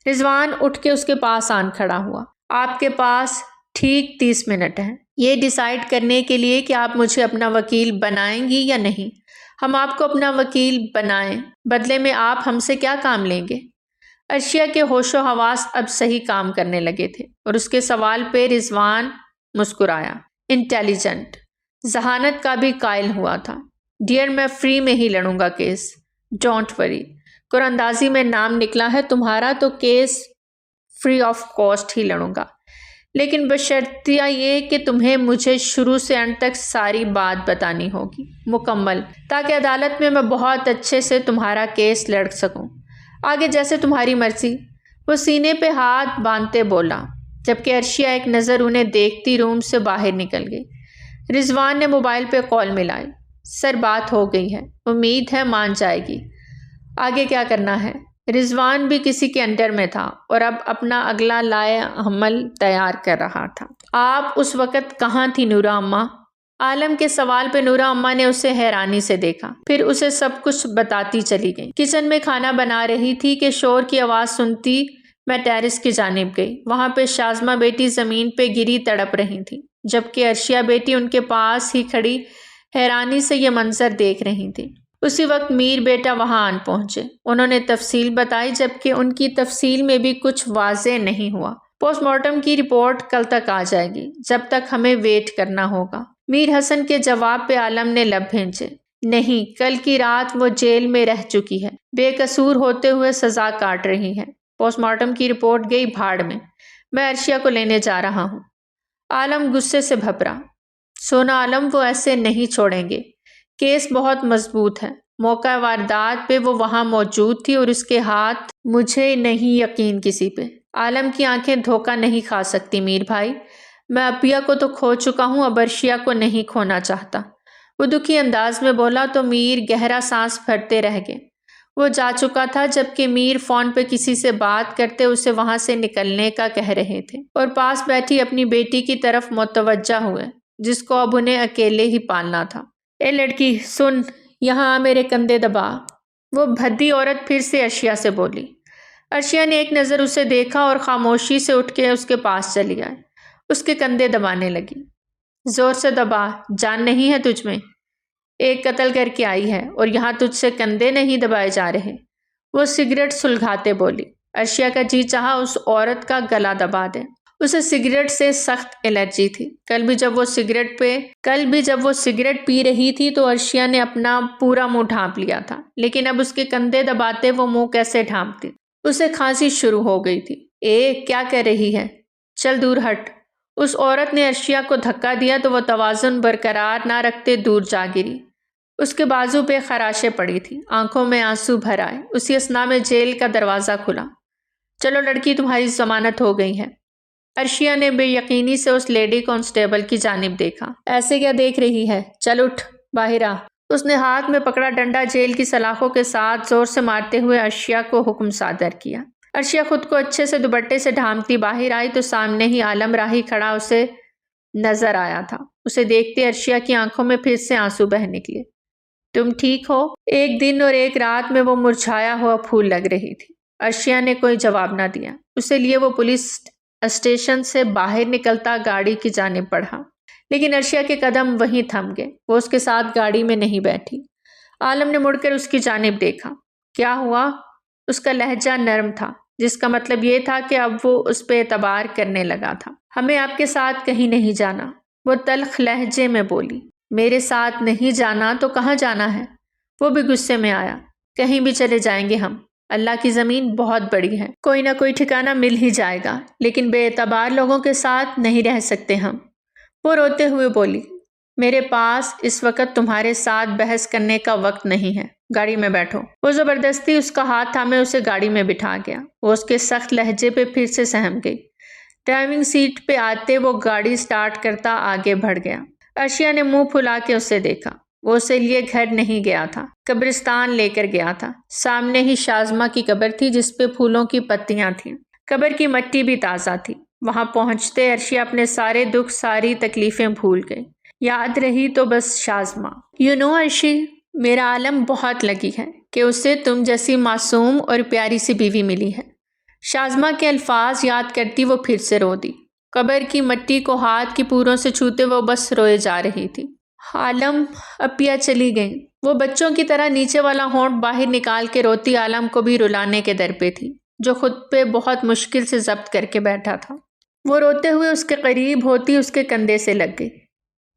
رضوان اٹھ کے اس کے پاس آن کھڑا ہوا۔ آپ کے پاس ٹھیک 30 منٹ ہیں یہ ڈیسائیڈ کرنے کے لیے کہ آپ مجھے اپنا وکیل بنائیں گی یا نہیں۔ ہم آپ کو اپنا وکیل بنائیں، بدلے میں آپ ہم سے کیا کام لیں گے؟ عرشیہ کے ہوش و حواس اب صحیح کام کرنے لگے تھے اور اس کے سوال پہ رضوان مسکرایا۔ انٹیلیجنٹ، ذہانت کا بھی قائل ہوا تھا۔ ڈیئر، میں فری میں ہی لڑوں گا کیس، ڈونٹ وری۔ قرآن اندازی میں نام نکلا ہے تمہارا تو کیس فری آف کاسٹ ہی لڑوں گا، لیکن بشرطیہ یہ کہ تمہیں مجھے شروع سے انت تک ساری بات بتانی ہوگی مکمل، تاکہ عدالت میں بہت اچھے سے تمہارا کیس لڑ سکوں۔ آگے جیسے تمہاری مرضی، وہ سینے پہ ہاتھ باندھتے بولا، جبکہ عرشیہ ایک نظر انہیں دیکھتی روم سے باہر نکل گئی۔ رضوان نے موبائل پہ کال ملائی۔ سر، بات ہو گئی ہے، امید ہے مان جائے گی۔ آگے کیا کرنا ہے؟ رضوان بھی کسی کے انڈر میں تھا اور اب اپنا اگلا لائے عمل تیار کر رہا تھا۔ آپ اس وقت کہاں تھی نورا اماں؟ عالم کے سوال پہ نورا اماں نے اسے حیرانی سے دیکھا، پھر اسے سب کچھ بتاتی چلی گئی۔ کچن میں کھانا بنا رہی تھی کہ شور کی آواز سنتی میں ٹیرس کی جانب گئی۔ وہاں پہ شازمہ بیٹی زمین پہ گری تڑپ رہی تھی، جبکہ عرشیہ بیٹی ان کے پاس ہی کھڑی حیرانی سے یہ منظر دیکھ رہی تھی۔ اسی وقت میر بیٹا وہاں آن پہنچے۔ انہوں نے تفصیل بتائی، جبکہ ان کی تفصیل میں بھی کچھ واضح نہیں ہوا۔ پوسٹ مارٹم کی رپورٹ کل تک آ جائے گی، جب تک ہمیں ویٹ کرنا ہوگا۔ میر حسن کے جواب پہ عالم نے لب بھینچے۔ نہیں، کل کی رات وہ جیل میں رہ چکی ہے، بے قصور ہوتے ہوئے سزا کاٹ رہی ہے۔ پوسٹ مارٹم کی رپورٹ گئی بھاڑ میں عرشیہ کو لینے جا رہا ہوں۔ عالم غصے سے بھبرا۔ سونا عالم، وہ ایسے نہیں چھوڑیں گے، کیس بہت مضبوط ہے۔ موقع واردات پہ وہ وہاں موجود تھی اور اس کے ہاتھ۔ مجھے نہیں یقین کسی پہ۔ عالم کی آنکھیں دھوکہ نہیں کھا سکتی میر بھائی، میں ابیا کو تو کھو چکا ہوں، اب عرشیہ کو نہیں کھونا چاہتا، وہ دکھی انداز میں بولا تو میر گہرا سانس بھرتے رہ گئے۔ وہ جا چکا تھا جبکہ میر فون پہ کسی سے بات کرتے اسے وہاں سے نکلنے کا کہہ رہے تھے، اور پاس بیٹھی اپنی بیٹی کی طرف متوجہ ہوئے جس کو اب انہیں اکیلے ہی پالنا تھا۔ اے لڑکی سن، یہاں آ، میرے کندھے دبا، وہ بھدی عورت پھر سے عرشیہ سے بولی۔ عرشیہ نے ایک نظر اسے دیکھا اور خاموشی سے اٹھ کے اس کے پاس چلی آئی، اس کے کندھے دبانے لگی۔ زور سے دبا، جان نہیں ہے تجھ میں؟ ایک قتل کر کے آئی ہے اور یہاں تجھ سے کندھے نہیں دبائے جا رہے، وہ سگریٹ سلگھاتے بولی۔ عرشیہ کا جی چاہا اس عورت کا گلا دبا دے، اسے سگریٹ سے سخت الرجی تھی۔ کل بھی جب وہ سگریٹ پی رہی تھی تو عرشیہ نے اپنا پورا منہ ڈھانپ لیا تھا، لیکن اب اس کے کندھے دباتے وہ منہ کیسے ڈھانپتی؟ اسے کھانسی شروع ہو گئی تھی۔ کیا کر رہی ہے؟ چل دور ہٹ۔ اس عورت نے عرشیہ کو دھکا دیا تو وہ توازن برقرار نہ رکھتے دور جا گری۔ اس کے بازو پہ خراشیں پڑی تھی، آنکھوں میں آنسو بھر آئے۔ اسی اثنا میں جیل کا دروازہ کھلا۔ چلو لڑکی، تمہاری ضمانت ہو گئی ہے۔ عرشیہ نے بے یقینی سے اس لیڈی کانسٹیبل کی جانب دیکھا۔ ایسے کیا دیکھ رہی ہے؟ چل اٹھ، باہر آ۔ اس نے ہاتھ میں پکڑا ڈنڈا جیل کی سلاخوں کے ساتھ زور سے مارتے ہوئے عرشیہ کو حکم صادر کیا۔ عرشیہ خود کو اچھے سے دوپٹے سے ڈھانپتی باہر آئی تو سامنے ہی عالم راہی کھڑا اسے نظر آیا تھا۔ اسے دیکھتے عرشیہ کی آنکھوں میں پھر سے آنسو بہہ نکلے۔ تم ٹھیک ہو؟ ایک دن اور ایک رات میں وہ مرجھایا ہوا پھول لگ رہی تھی۔ عرشیہ نے کوئی جواب نہ دیا۔ اسے لیے وہ پولیس اسٹیشن سے باہر نکلتا گاڑی کی جانب بڑھا، لیکن عرشیہ کے قدم وہیں تھم گئے۔ وہ اس کے ساتھ گاڑی میں نہیں بیٹھی۔ عالم نے مڑ کر اس کی جانب دیکھا۔ کیا ہوا؟ اس کا لہجہ نرم تھا، جس کا مطلب یہ تھا کہ اب وہ اس پہ اعتبار کرنے لگا تھا۔ ہمیں آپ کے ساتھ کہیں نہیں جانا، وہ تلخ لہجے میں بولی۔ میرے ساتھ نہیں جانا تو کہاں جانا ہے؟ وہ بھی غصے میں آیا۔ کہیں بھی چلے جائیں گے ہم، اللہ کی زمین بہت بڑی ہے، کوئی نہ کوئی ٹھکانہ مل ہی جائے گا، لیکن بے اعتبار لوگوں کے ساتھ نہیں رہ سکتے ہم۔ وہ روتے ہوئے بولی، میرے پاس اس وقت تمہارے ساتھ بحث کرنے کا وقت نہیں ہے، گاڑی میں بیٹھو۔ وہ زبردستی اس کا ہاتھ تھامے اسے گاڑی میں بٹھا گیا۔ وہ اس کے سخت لہجے پہ پھر سے سہم گئی۔ ڈرائیونگ سیٹ پہ آتے وہ گاڑی سٹارٹ کرتا آگے بڑھ گیا۔ عرشیہ نے منہ پھلا کے اسے دیکھا۔ وہ اسے لیے گھر نہیں گیا تھا، قبرستان لے کر گیا تھا۔ سامنے ہی شازمہ کی قبر تھی جس پہ پھولوں کی پتیاں تھیں۔ قبر کی مٹی بھی تازہ تھی۔ وہاں پہنچتے عرشیہ اپنے سارے دکھ، ساری تکلیفیں بھول گئی۔ یاد رہی تو بس شازمہ۔ عرشی، میرا عالم بہت لگی ہے کہ اسے تم جیسی معصوم اور پیاری سی بیوی ملی ہے۔ شازمہ کے الفاظ یاد کرتی وہ پھر سے رو دی۔ قبر کی مٹی کو ہاتھ کی پوروں سے چھوتے وہ بس روئے جا رہی تھی۔ عالم، اپیا چلی گئیں۔ وہ بچوں کی طرح نیچے والا ہونٹ باہر نکال کے روتی عالم کو بھی رلانے کے در پہ تھی، جو خود پہ بہت مشکل سے ضبط کر کے بیٹھا تھا۔ وہ روتے ہوئے اس کے قریب ہوتی اس کے کندھے سے لگ گئی۔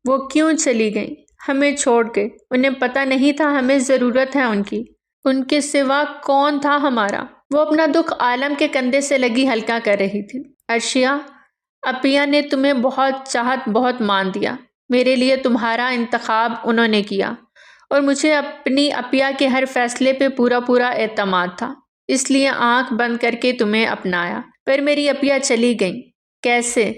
وہ کیوں چلی گئیں؟ ہمیں چھوڑ کے؟ انہیں پتہ نہیں تھا ہمیں ضرورت ہے ان کی؟ ان کے سوا کون تھا ہمارا؟ وہ اپنا دکھ عالم کے کندھے سے لگی ہلکا کر رہی تھی۔ عرشیہ، اپیا نے تمہیں بہت چاہت، بہت مان دیا۔ میرے لیے تمہارا انتخاب انہوں نے کیا، اور مجھے اپنی اپیا کے ہر فیصلے پہ پورا اعتماد تھا، اس لیے آنکھ بند کر کے تمہیں اپنایا۔ پر میری اپیا چلی گئیں۔ کیسے؟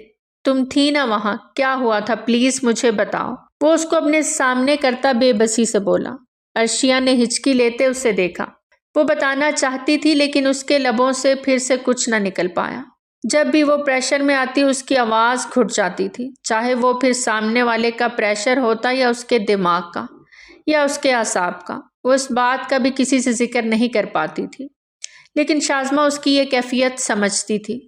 تم تھی نا وہاں، کیا ہوا تھا پلیز مجھے بتاؤ۔ وہ اس کو اپنے سامنے کرتا بے بسی سے بولا۔ عرشیہ نے ہچکی لیتے اسے دیکھا۔ وہ بتانا چاہتی تھی لیکن اس کے لبوں سے پھر سے کچھ نہ نکل پایا۔ جب بھی وہ پریشر میں آتی اس کی آواز گھٹ جاتی تھی، چاہے وہ پھر سامنے والے کا پریشر ہوتا یا اس کے دماغ کا یا اس کے اعصاب کا۔ وہ اس بات کا بھی کسی سے ذکر نہیں کر پاتی تھی، لیکن شازمہ اس کی یہ کیفیت سمجھتی تھی۔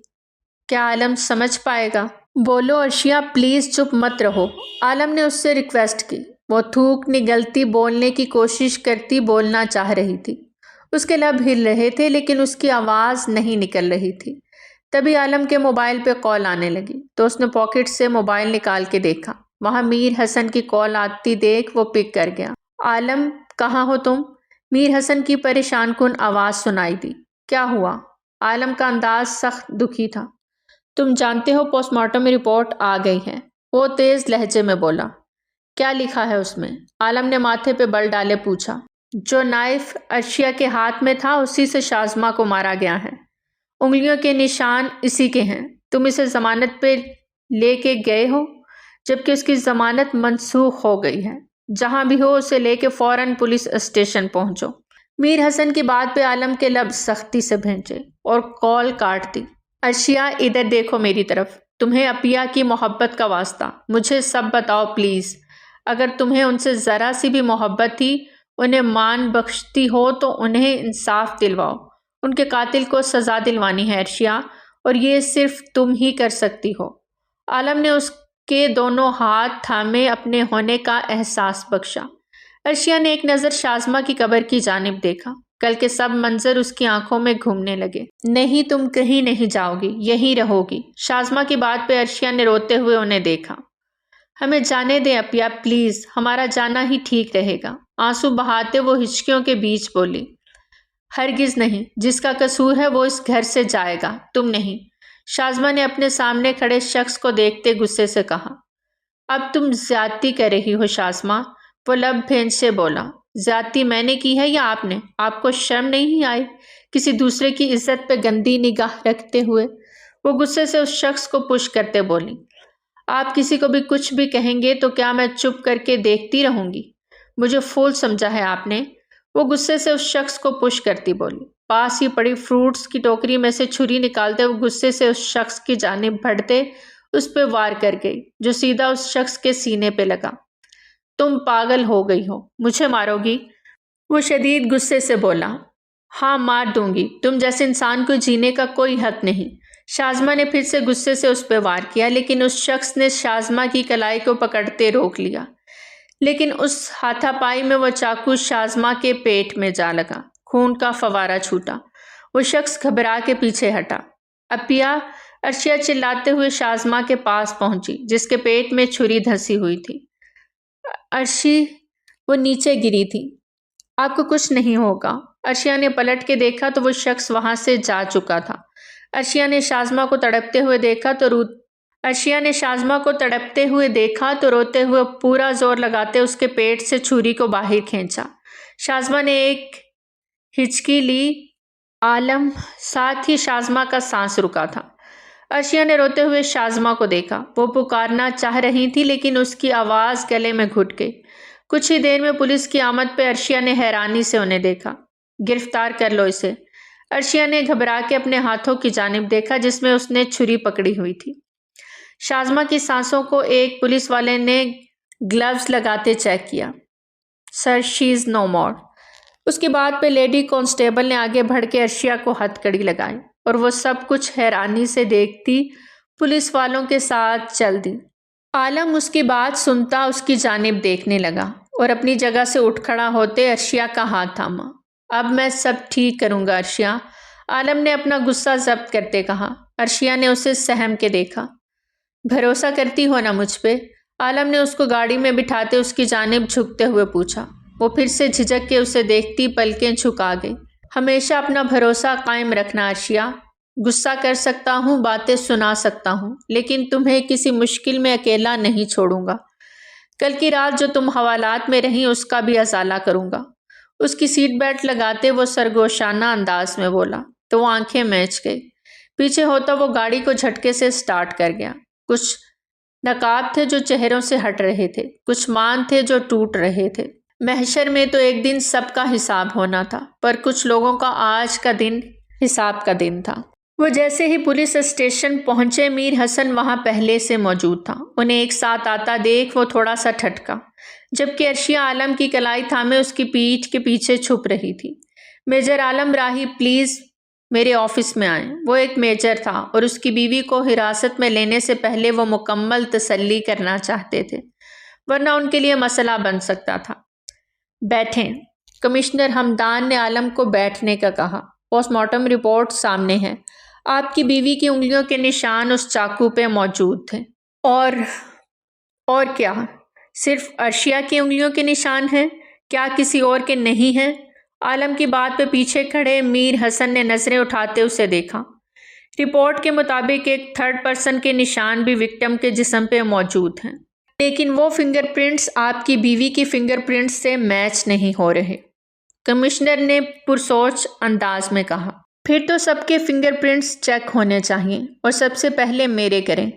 کیا عالم سمجھ پائے گا؟ بولو عرشیہ، پلیز چپ مت رہو، عالم نے اس سے ریکویسٹ کی۔ وہ تھوک نگلتی بولنے کی کوشش کرتی بولنا چاہ رہی تھی۔ اس کے لب ہل رہے تھے لیکن اس کی آواز نہیں نکل رہی تھی۔ تبھی عالم کے موبائل پہ کال آنے لگی تو اس نے پاکٹ سے موبائل نکال کے دیکھا۔ وہاں میر حسن کی کال آتی دیکھ وہ پک کر گیا۔ عالم، کہاں ہو تم؟ میر حسن کی پریشان کن آواز سنائی دی۔ کیا ہوا؟ عالم کا انداز سخت دکھی تھا۔ تم جانتے ہو پوسٹ مارٹم رپورٹ آ گئی ہے، وہ تیز لہجے میں بولا۔ کیا لکھا ہے اس میں؟ عالم نے ماتھے پہ بل ڈالے پوچھا۔ جو نائف عرشیہ کے ہاتھ میں تھا اسی سے شازمہ کو مارا گیا ہے، انگلیوں کے نشان اسی کے ہیں۔ تم اسے ضمانت پہ لے کے گئے ہو جبکہ اس کی ضمانت منسوخ ہو گئی ہے۔ جہاں بھی ہو اسے لے کے فوراً پولیس اسٹیشن پہنچو۔ میر حسن کی بات پہ عالم کے لب سختی سے بھینچے اور کال کاٹ دی۔ عرشیہ، ادھر دیکھو میری طرف، تمہیں اپیا کی محبت کا واسطہ مجھے سب بتاؤ پلیز۔ اگر تمہیں ان سے ذرا سی بھی محبت تھی، انہیں مان بخشتی ہو تو انہیں انصاف دلواؤ۔ ان کے قاتل کو سزا دلوانی ہے عرشیہ، اور یہ صرف تم ہی کر سکتی ہو۔ عالم نے اس کے دونوں ہاتھ تھامے اپنے ہونے کا احساس بخشا۔ عرشیہ نے ایک نظر شازمہ کی قبر کی جانب دیکھا۔ کل کے سب منظر اس کی آنکھوں میں گھومنے لگے۔ نہیں، تم کہیں نہیں جاؤ گی، یہیں رہو گی۔ شازمہ کی بات پہ عرشیہ نے روتے ہوئے انہیں دیکھا۔ ہمیں جانے دیں اپیا پلیز، ہمارا جانا ہی ٹھیک رہے گا۔ آنسو بہاتے وہ ہچکیوں کے بیچ بولی۔ ہرگز نہیں، جس کا قصور ہے وہ اس گھر سے جائے گا، تم نہیں۔ شازمہ نے اپنے سامنے کھڑے شخص کو دیکھتے غصے سے کہا۔ اب تم زیادتی کر رہی ہو شازمہ، وہ لب بھینچ سے بولا۔ زیادتی میں نے کی ہے یا آپ نے؟ آپ کو شرم نہیں آئی کسی دوسرے کی عزت پہ گندی نگاہ رکھتے ہوئے؟ وہ غصے سے اس شخص کو پش کرتے بولی۔ آپ کسی کو بھی کچھ بھی کہیں گے تو کیا میں چپ کر کے دیکھتی رہوں گی؟ مجھے فول سمجھا ہے آپ نے؟ وہ غصے سے اس شخص کو پش کرتی بولی۔ پاس ہی پڑی فروٹس کی ٹوکری میں سے چھری نکالتے وہ غصے سے اس شخص کی جانب بڑھتے اس پہ وار کر گئی، جو سیدھا اس شخص کے سینے پہ لگا۔ تم پاگل ہو گئی ہو، مجھے مارو گی؟ وہ شدید غصے سے بولا۔ ہاں، مار دوں گی، تم جیسے انسان کو جینے کا کوئی حق نہیں۔ شازمہ نے پھر سے غصے سے اس پہ وار کیا، لیکن اس شخص نے شازمہ کی کلائی کو پکڑتے روک لیا۔ لیکن اس ہاتھا پائی میں وہ چاقو شازمہ کے پیٹ میں جا لگا، خون کا فوارہ چھوٹا۔ وہ شخص گھبرا کے پیچھے ہٹا۔ اپیا، عرشیہ چلاتے ہوئے شازمہ کے پاس پہنچی جس کے پیٹ میں چھری دھسی ہوئی تھی۔ عرشی، وہ نیچے گری تھی۔ آپ کو کچھ نہیں ہوگا۔ عرشیہ نے پلٹ کے دیکھا تو وہ شخص وہاں سے جا چکا تھا۔ عرشیہ نے شازمہ کو تڑپتے ہوئے دیکھا تو روتے ہوئے پورا زور لگاتے اس کے پیٹ سے چھری کو باہر کھینچا۔ شازمہ نے ایک ہچکی لی۔ عالم، ساتھ ہی شازمہ کا سانس رکا تھا۔ عرشیہ نے روتے ہوئے شازمہ کو دیکھا۔ وہ پکارنا چاہ رہی تھی لیکن اس کی آواز گلے میں گھٹ گئی۔ کچھ ہی دیر میں پولیس کی آمد پہ عرشیہ نے حیرانی سے انہیں دیکھا۔ گرفتار کر لو اسے۔ عرشیہ نے گھبرا کے اپنے ہاتھوں کی جانب دیکھا جس میں اس نے چھری پکڑی ہوئی تھی۔ شازمہ کی سانسوں کو ایک پولیس والے نے گلوز لگاتے چیک کیا۔ سر، شی از نو مور۔ اس کی بات پہ لیڈی کانسٹیبل نے آگے بڑھ کے عرشیہ کو ہتھکڑی لگائی اور وہ سب کچھ حیرانی سے دیکھتی پولیس والوں کے ساتھ چل دی۔ عالم اس کی بات سنتا اس کی جانب دیکھنے لگا اور اپنی جگہ سے اٹھ کھڑا ہوتے عرشیہ کا ہاتھ تھاما۔ اب میں سب ٹھیک کروں گا عرشیہ، عالم نے اپنا غصہ ضبط کرتے کہا۔ عرشیہ نے اسے سہم کے دیکھا۔ بھروسہ کرتی ہو نا مجھ پہ؟ عالم نے اس کو گاڑی میں بٹھاتے اس کی جانب جھکتے ہوئے پوچھا۔ وہ پھر سے جھجک کے اسے دیکھتی پلکیں جھکا گئی۔ ہمیشہ اپنا بھروسہ قائم رکھنا عرشیہ۔ غصہ کر سکتا ہوں، باتیں سنا سکتا ہوں، لیکن تمہیں کسی مشکل میں اکیلا نہیں چھوڑوں گا۔ کل کی رات جو تم حوالات میں رہیں اس کا بھی ازالہ کروں گا۔ اس کی سیٹ بیلٹ لگاتے وہ سرگوشانہ انداز میں بولا تو وہ آنکھیں میچ گئی۔ پیچھے ہوتا وہ گاڑی کو جھٹکے سے سٹارٹ کر گیا۔ کچھ نقاب تھے جو چہروں سے ہٹ رہے تھے، کچھ مان تھے جو ٹوٹ رہے تھے۔ محشر میں تو ایک دن سب کا حساب ہونا تھا، پر کچھ لوگوں کا آج کا دن حساب کا دن تھا۔ وہ جیسے ہی پولیس اسٹیشن پہنچے میر حسن وہاں پہلے سے موجود تھا۔ انہیں ایک ساتھ آتا دیکھ وہ تھوڑا سا ٹھٹکا، جبکہ عرشیہ عالم کی کلائی تھامے اس کی پیٹھ کے پیچھے چھپ رہی تھی۔ میجر عالم راہی، پلیز میرے آفس میں آئیں۔ وہ ایک میجر تھا اور اس کی بیوی کو حراست میں لینے سے پہلے وہ مکمل تسلی کرنا چاہتے تھے، ورنہ ان کے لیے مسئلہ بن سکتا تھا۔ بیٹھیں۔ کمشنر ہمدان نے عالم کو بیٹھنے کا کہا۔ پوسٹ مارٹم رپورٹ سامنے ہے۔ آپ کی بیوی کی انگلیوں کے نشان اس چاقو پہ موجود تھے۔ اور کیا؟ صرف عرشیہ کی انگلیوں کے نشان ہیں؟ کیا کسی اور کے نہیں ہیں؟ عالم کی بات پہ پیچھے کھڑے میر حسن نے نظریں اٹھاتے اسے دیکھا۔ رپورٹ کے مطابق ایک تھرڈ پرسن کے نشان بھی وکٹم کے جسم پہ موجود ہیں، لیکن وہ فنگر پرنٹس آپ کی بیوی کی فنگر پرنٹس سے میچ نہیں ہو رہے، کمشنر نے پرسوچ انداز میں کہا۔ پھر تو سب کے فنگر پرنٹس چیک ہونے چاہیے اور سب سے پہلے میرے کریں۔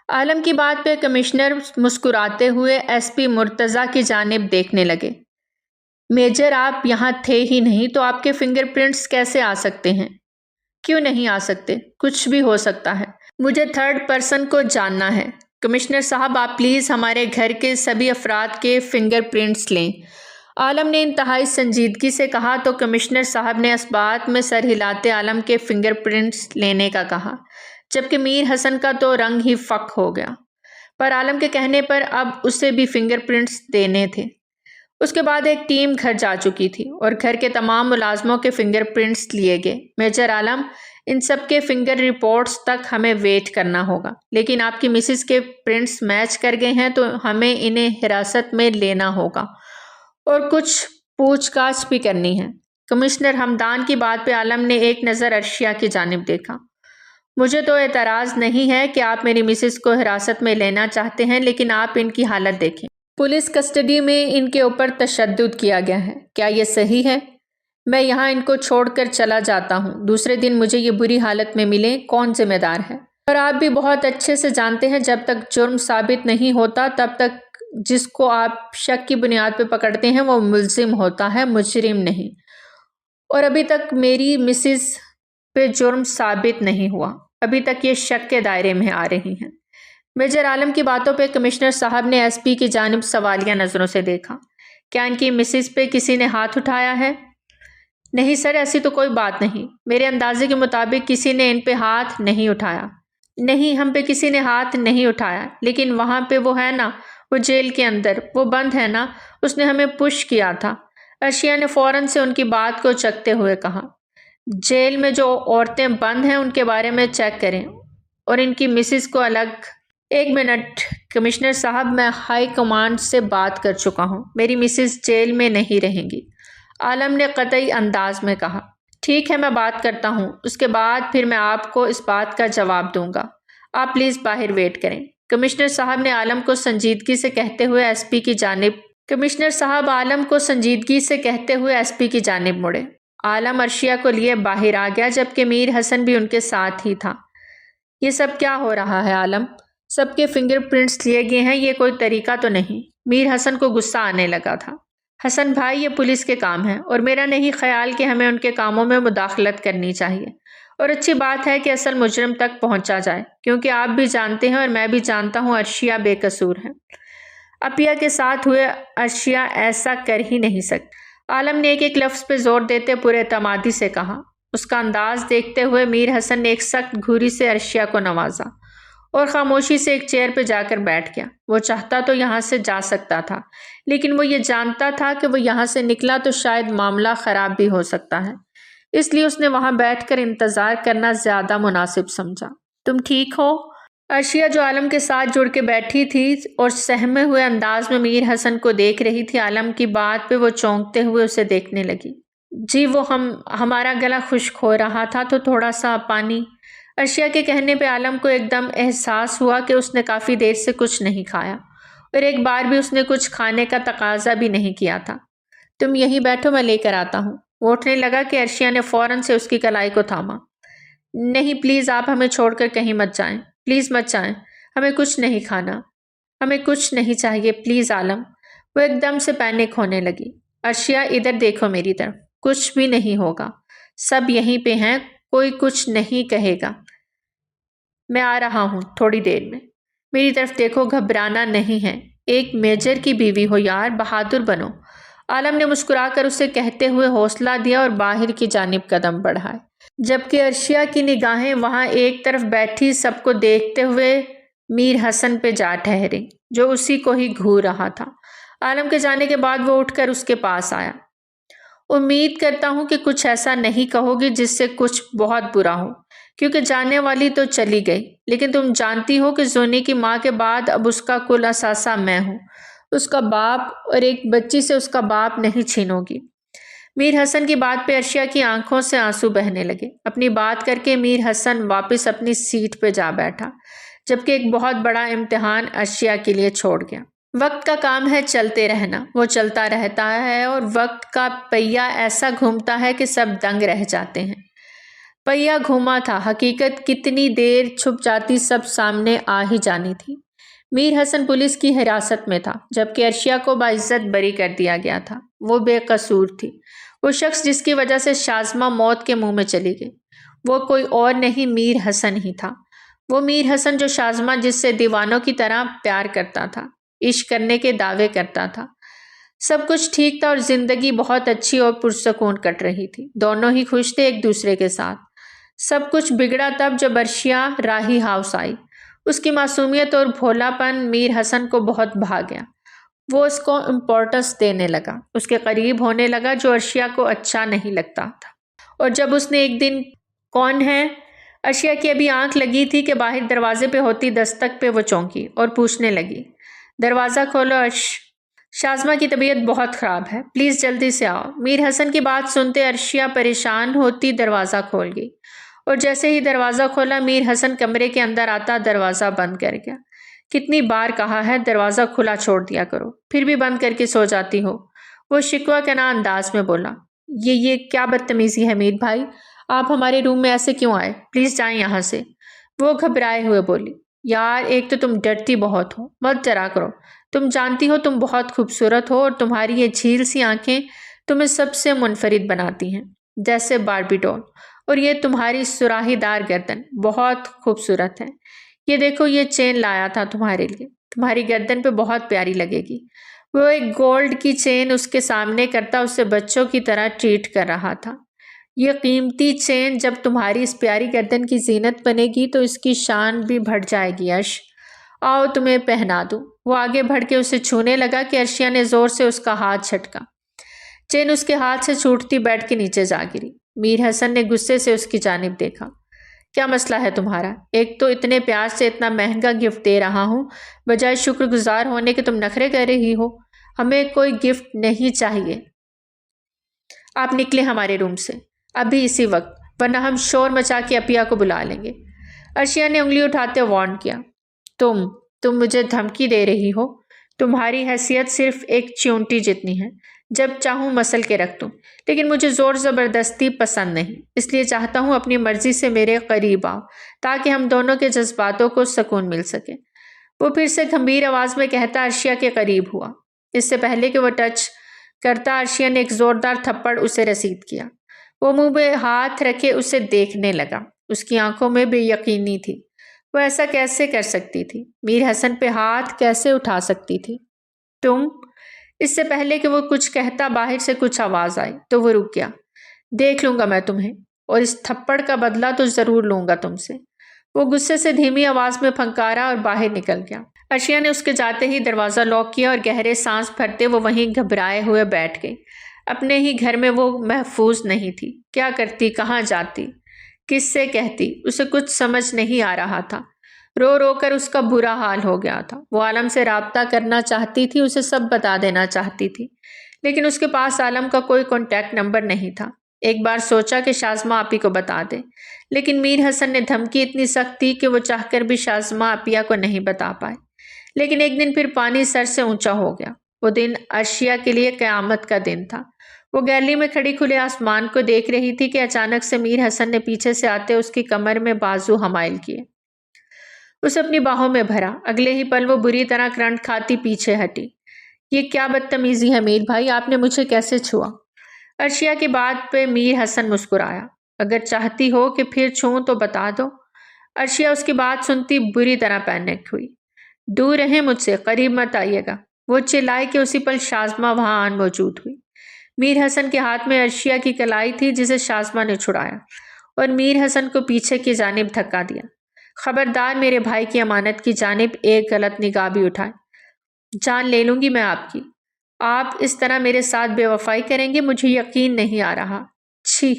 عالم کی بات پہ کمشنر مسکراتے ہوئے ایس پی مرتضیٰ کی جانب دیکھنے لگے۔ میجر، آپ یہاں تھے ہی نہیں تو آپ کے فنگر پرنٹس کیسے آ سکتے ہیں؟ کیوں نہیں آ سکتے؟ کچھ بھی ہو سکتا ہے۔ مجھے تھرڈ پرسن کو جاننا ہے۔ کمشنر صاحب، آپ پلیز ہمارے گھر کے سبھی افراد کے فنگر پرنٹس لیں، عالم نے انتہائی سنجیدگی سے کہا تو کمشنر صاحب نے اس بات میں سر ہلاتے عالم کے فنگر پرنٹس لینے کا کہا، جبکہ میر حسن کا تو رنگ ہی فک ہو گیا، پر عالم کے کہنے پر اب اسے بھی فنگر پرنٹس دینے تھے۔ اس کے بعد ایک ٹیم گھر جا چکی تھی اور گھر کے تمام ملازموں کے فنگر پرنٹس لیے گئے۔ میجر عالم، ان سب کے فنگر رپورٹس تک ہمیں ویٹ کرنا ہوگا، لیکن آپ کی مسز کے پرنٹس میچ کر گئے ہیں تو ہمیں انہیں حراست میں لینا ہوگا اور کچھ پوچھ گاچھ بھی کرنی ہے۔ کمشنر ہمدان کی بات پہ عالم نے ایک نظر عرشیہ کی جانب دیکھا۔ مجھے تو اعتراض نہیں ہے کہ آپ میری مسز کو حراست میں لینا چاہتے ہیں، لیکن آپ ان کی حالت دیکھیں۔ پولیس کسٹڈی میں ان کے اوپر تشدد کیا گیا ہے، کیا یہ صحیح ہے؟ میں یہاں ان کو چھوڑ کر چلا جاتا ہوں، دوسرے دن مجھے یہ بری حالت میں ملیں، کون ذمہ دار ہے؟ اور آپ بھی بہت اچھے سے جانتے ہیں جب تک جرم ثابت نہیں ہوتا تب تک جس کو آپ شک کی بنیاد پہ پکڑتے ہیں وہ ملزم ہوتا ہے، مجرم نہیں، اور ابھی تک میری مسز پہ جرم ثابت نہیں ہوا، ابھی تک یہ شک کے دائرے میں آ رہی ہیں۔ میجر عالم کی باتوں پہ کمشنر صاحب نے ایس پی کی جانب سوالیہ نظروں سے دیکھا۔ کیا ان کی مسز پہ کسی نے ہاتھ اٹھایا ہے؟ نہیں سر، ایسی تو کوئی بات نہیں، میرے اندازے کے مطابق کسی نے ان پہ ہاتھ نہیں اٹھایا۔ نہیں، ہم پہ کسی نے ہاتھ نہیں اٹھایا، لیکن وہاں پہ وہ ہے نا، وہ جیل کے اندر، وہ بند ہے نا، اس نے ہمیں پش کیا تھا۔ عرشیہ نے فوراً سے ان کی بات کو چکتے ہوئے کہا۔ جیل میں جو عورتیں بند ہیں ان کے بارے میں چیک کریں اور ان کی مسز کو الگ۔ 1 منٹ کمشنر صاحب، میں ہائی کمانڈ سے بات کر چکا ہوں، میری مسز جیل میں نہیں رہیں گی، عالم نے قطعی انداز میں کہا۔ ٹھیک ہے، میں بات کرتا ہوں، اس کے بعد پھر میں آپ کو اس بات کا جواب دوں گا، آپ پلیز باہر ویٹ کریں۔ کمشنر صاحب نے عالم کو سنجیدگی سے کہتے ہوئے ایس پی کی جانب مڑے۔ عالم عرشیہ کو لیے باہر آ گیا، جبکہ میر حسن بھی ان کے ساتھ ہی تھا۔ یہ سب کیا ہو رہا ہے عالم؟ سب کے فنگر پرنٹس لیے گئے ہیں، یہ کوئی طریقہ تو نہیں؟ میر حسن کو غصہ آنے لگا تھا۔ حسن بھائی، یہ پولیس کے کام ہیں اور میرا نہیں خیال کہ ہمیں ان کے کاموں میں مداخلت کرنی چاہیے، اور اچھی بات ہے کہ اصل مجرم تک پہنچا جائے، کیونکہ آپ بھی جانتے ہیں اور میں بھی جانتا ہوں عرشیہ بے قصور ہے۔ اپیا کے ساتھ ہوئے عرشیہ ایسا کر ہی نہیں سکتی۔ عالم نے ایک لفظ پہ زور دیتے پورے اعتمادی سے کہا۔ اس کا انداز دیکھتے ہوئے میر حسن نے ایک سخت گھوری سے عرشیہ کو نوازا اور خاموشی سے ایک چیئر پہ جا کر بیٹھ گیا۔ وہ چاہتا تو یہاں سے جا سکتا تھا، لیکن وہ یہ جانتا تھا کہ وہ یہاں سے نکلا تو شاید معاملہ خراب بھی ہو سکتا ہے، اس لیے اس نے وہاں بیٹھ کر انتظار کرنا زیادہ مناسب سمجھا۔ تم ٹھیک ہو؟ عرشیہ جو عالم کے ساتھ جڑ کے بیٹھی تھی اور سہمے ہوئے انداز میں میر حسن کو دیکھ رہی تھی، عالم کی بات پہ وہ چونکتے ہوئے اسے دیکھنے لگی۔ جی، وہ ہمارا گلا خشک ہو رہا تھا تو تھوڑا سا پانی۔ عرشیہ کے کہنے پہ عالم کو ایک دم احساس ہوا کہ اس نے کافی دیر سے کچھ نہیں کھایا، اور ایک بار بھی اس نے کچھ کھانے کا تقاضا بھی نہیں کیا تھا۔ تم یہیں بیٹھو، میں لے کر آتا ہوں۔ وہ اٹھنے لگا کہ عرشیہ نے فوراً سے اس کی کلائی کو تھاما۔ نہیں پلیز، آپ ہمیں چھوڑ کر کہیں مت جائیں، پلیز مت جائیں، ہمیں کچھ نہیں کھانا، ہمیں کچھ نہیں چاہیے، پلیز عالم۔ وہ ایک دم سے پینک ہونے لگی۔ عرشیہ ادھر دیکھو میری طرف، کچھ بھی نہیں ہوگا، سب یہیں پہ ہیں، کوئی کچھ نہیں کہے گا، میں آ رہا ہوں تھوڑی دیر میں، میری طرف دیکھو، گھبرانا نہیں ہے، ایک میجر کی بیوی ہو یار، بہادر بنو۔ عالم نے مسکرا کر اسے کہتے ہوئے حوصلہ دیا اور باہر کی جانب قدم بڑھائے، جبکہ عرشیہ کی نگاہیں وہاں ایک طرف بیٹھی سب کو دیکھتے ہوئے میر حسن پہ جا ٹھہری، جو اسی کو ہی گھور رہا تھا۔ عالم کے جانے کے بعد وہ اٹھ کر اس کے پاس آیا۔ امید کرتا ہوں کہ کچھ ایسا نہیں کہو گی جس سے کچھ بہت برا ہو، کیونکہ جانے والی تو چلی گئی، لیکن تم جانتی ہو کہ زونی کی ماں کے بعد اب اس کا کل اثاثہ میں ہوں، اس کا باپ، اور ایک بچی سے اس کا باپ نہیں چھینو گی۔ میر حسن کی بات پہ عرشیہ کی آنکھوں سے آنسو بہنے لگے۔ اپنی بات کر کے میر حسن واپس اپنی سیٹ پہ جا بیٹھا، جبکہ ایک بہت بڑا امتحان عرشیہ کے لیے چھوڑ گیا۔ وقت کا کام ہے چلتے رہنا، وہ چلتا رہتا ہے، اور وقت کا پہیہ ایسا گھومتا ہے کہ سب دنگ رہ جاتے ہیں۔ پہیہ گھوما تھا، حقیقت کتنی دیر چھپ جاتی سب سامنے آ ہی جانی تھی۔ میر حسن پولیس کی حراست میں تھا، جبکہ عرشیہ کو باعزت بری کر دیا گیا تھا۔ وہ بے قصور تھی۔ وہ شخص جس کی وجہ سے شازمہ موت کے منہ میں چلی گئی، وہ کوئی اور نہیں، میر حسن ہی تھا۔ وہ میر حسن جو شازمہ جس سے دیوانوں کی طرح پیار کرتا تھا، عشق کرنے کے دعوے کرتا تھا۔ سب کچھ ٹھیک تھا اور زندگی بہت اچھی اور پرسکون کٹ رہی تھی، دونوں ہی خوش تھے ایک دوسرے کے ساتھ۔ سب کچھ بگڑا تب جب عرشیہ راہی ہاؤس آئی۔ اس کی معصومیت اور بھولا پن میر حسن کو بہت بھا گیا۔ وہ اس کو امپورٹنس دینے لگا، اس کے قریب ہونے لگا، جو عرشیہ کو اچھا نہیں لگتا تھا۔ اور جب اس نے ایک دن کون ہے؟ عرشیہ کی ابھی آنکھ لگی تھی کہ باہر دروازے پہ ہوتی دستک پہ وہ چونکی اور پوچھنے لگی، دروازہ کھولو شازمہ کی طبیعت بہت خراب ہے، پلیز جلدی سے آؤ۔ میر حسن کی بات سنتے عرشیہ پریشان ہوتی دروازہ کھول گئی، اور جیسے ہی دروازہ کھولا میر حسن کمرے کے اندر آتا دروازہ بند کر گیا۔ کتنی بار کہا ہے دروازہ کھلا چھوڑ دیا کرو، پھر بھی بند کر کے سو جاتی ہو، وہ شکوہ کنا انداز میں بولا۔ یہ کیا بدتمیزی ہے میر بھائی، آپ ہمارے روم میں ایسے کیوں آئے؟ پلیز جائیں یہاں سے، وہ گھبرائے ہوئے بولی۔ یار ایک تو تم ڈرتی بہت ہو، مت ڈرا کرو، تم جانتی ہو تم بہت خوبصورت ہو، اور تمہاری یہ جھیل سی آنکھیں تمہیں سب سے منفرد بناتی ہیں، جیسے باربی ڈول، اور یہ تمہاری سراہی دار گردن بہت خوبصورت ہے۔ یہ دیکھو، یہ چین لایا تھا تمہارے لیے، تمہاری گردن پہ بہت پیاری لگے گی۔ وہ ایک گولڈ کی چین اس کے سامنے کرتا اسے بچوں کی طرح ٹریٹ کر رہا تھا۔ یہ قیمتی چین جب تمہاری اس پیاری گردن کی زینت بنے گی تو اس کی شان بھی بڑھ جائے گی۔ آؤ تمہیں پہنا دوں۔ وہ آگے بڑھ کے اسے چھونے لگا کہ عرشیہ نے زور سے اس کا ہاتھ جھٹکا۔ چین اس کے ہاتھ سے چھوٹتی بیٹھ کے نیچے جا گری۔ میر حسن نے غصے سے اس کی جانب دیکھا۔ کیا مسئلہ ہے تمہارا؟ ایک تو اتنے پیار سے اتنا مہنگا گفٹ دے رہا ہوں، بجائے شکر گزار ہونے کے تم نخرے کر رہی ہو۔ ہمیں کوئی گفٹ نہیں چاہیے۔ آپ نکلے ہمارے روم سے ابھی اسی وقت، ورنہ ہم شور مچا کے اپیا کو بلا لیں گے۔ عرشیہ نے انگلی اٹھاتے وارن کیا۔ تم مجھے دھمکی دے رہی ہو؟ تمہاری حیثیت صرف ایک چیونٹی جتنی ہے، جب چاہوں مسل کے رکھ دوں، لیکن مجھے زور زبردستی پسند نہیں، اس لیے چاہتا ہوں اپنی مرضی سے میرے قریب آؤ تاکہ ہم دونوں کے جذباتوں کو سکون مل سکے۔ وہ پھر سے گھمبیر آواز میں کہتا عرشیہ کے قریب ہوا۔ اس سے پہلے کہ وہ ٹچ کرتا، عرشیہ نے ایک زوردار تھپڑ اسے رسید کیا۔ وہ منہ پہ ہاتھ رکھے اسے دیکھنے لگا۔ اس کی آنکھوں میں بے یقینی تھی۔ وہ ایسا کیسے کر سکتی تھی؟ میر حسن پہ ہاتھ کیسے اٹھا سکتی تھی؟ تم؟ اس سے پہلے کہ وہ کچھ کہتا باہر سے کچھ آواز آئی تو وہ رک گیا۔ دیکھ لوں گا میں تمہیں، اور اس تھپڑ کا بدلہ تو ضرور لوں گا تم سے۔ وہ غصے سے دھیمی آواز میں پھنکارا اور باہر نکل گیا۔ عرشیہ نے اس کے جاتے ہی دروازہ لاک کیا اور گہرے سانس بھرتے وہ وہیں گھبرائے ہوئے بیٹھ گئی۔ اپنے ہی گھر میں وہ محفوظ نہیں تھی۔ کیا کرتی؟ کہاں جاتی؟ کس سے کہتی؟ اسے کچھ سمجھ نہیں آ رہا تھا۔ رو رو کر اس کا برا حال ہو گیا تھا۔ وہ عالم سے رابطہ کرنا چاہتی تھی، اسے سب بتا دینا چاہتی تھی، لیکن اس کے پاس عالم کا کوئی کانٹیکٹ نمبر نہیں تھا۔ ایک بار سوچا کہ شازمہ آپی کو بتا دے، لیکن میر حسن نے دھمکی اتنی سخت دی کہ وہ چاہ کر بھی شازمہ آپیہ کو نہیں بتا پائے۔ لیکن ایک دن پھر پانی سر سے اونچا ہو گیا۔ وہ دن عرشیہ کے لیے قیامت کا دن تھا۔ وہ گیلری میں کھڑی کھلے آسمان کو دیکھ رہی تھی کہ اچانک سے میر حسن نے پیچھے سے آتے اس کی کمر میں بازو حمائل کیے، اسے اپنی باہوں میں بھرا۔ اگلے ہی پل وہ بری طرح کرنٹ کھاتی پیچھے ہٹی۔ یہ کیا بدتمیزی ہے میر بھائی، آپ نے مجھے کیسے چھوا؟ عرشیہ کی بات پہ میر حسن مسکرایا۔ اگر چاہتی ہو کہ پھر چھوؤں تو بتا دو۔ عرشیہ اس کی بات سنتی بری طرح پینک ہوئی۔ دور رہیں مجھ سے، قریب مت آئیے گا، وہ چلائی کہ اسی پل شازمہ وہاں آن موجود ہوئی۔ میر حسن کے ہاتھ میں عرشیہ کی کلائی تھی جسے شازمہ نے چھڑایا اور میر حسن کو پیچھے کی جانب دھکا دیا۔ خبردار میرے بھائی کی امانت کی جانب ایک غلط نگاہ بھی اٹھائے، جان لے لوں گی میں آپ کی۔ آپ اس طرح میرے ساتھ بے وفائی کریں گے؟ مجھے یقین نہیں آ رہا۔ چھی،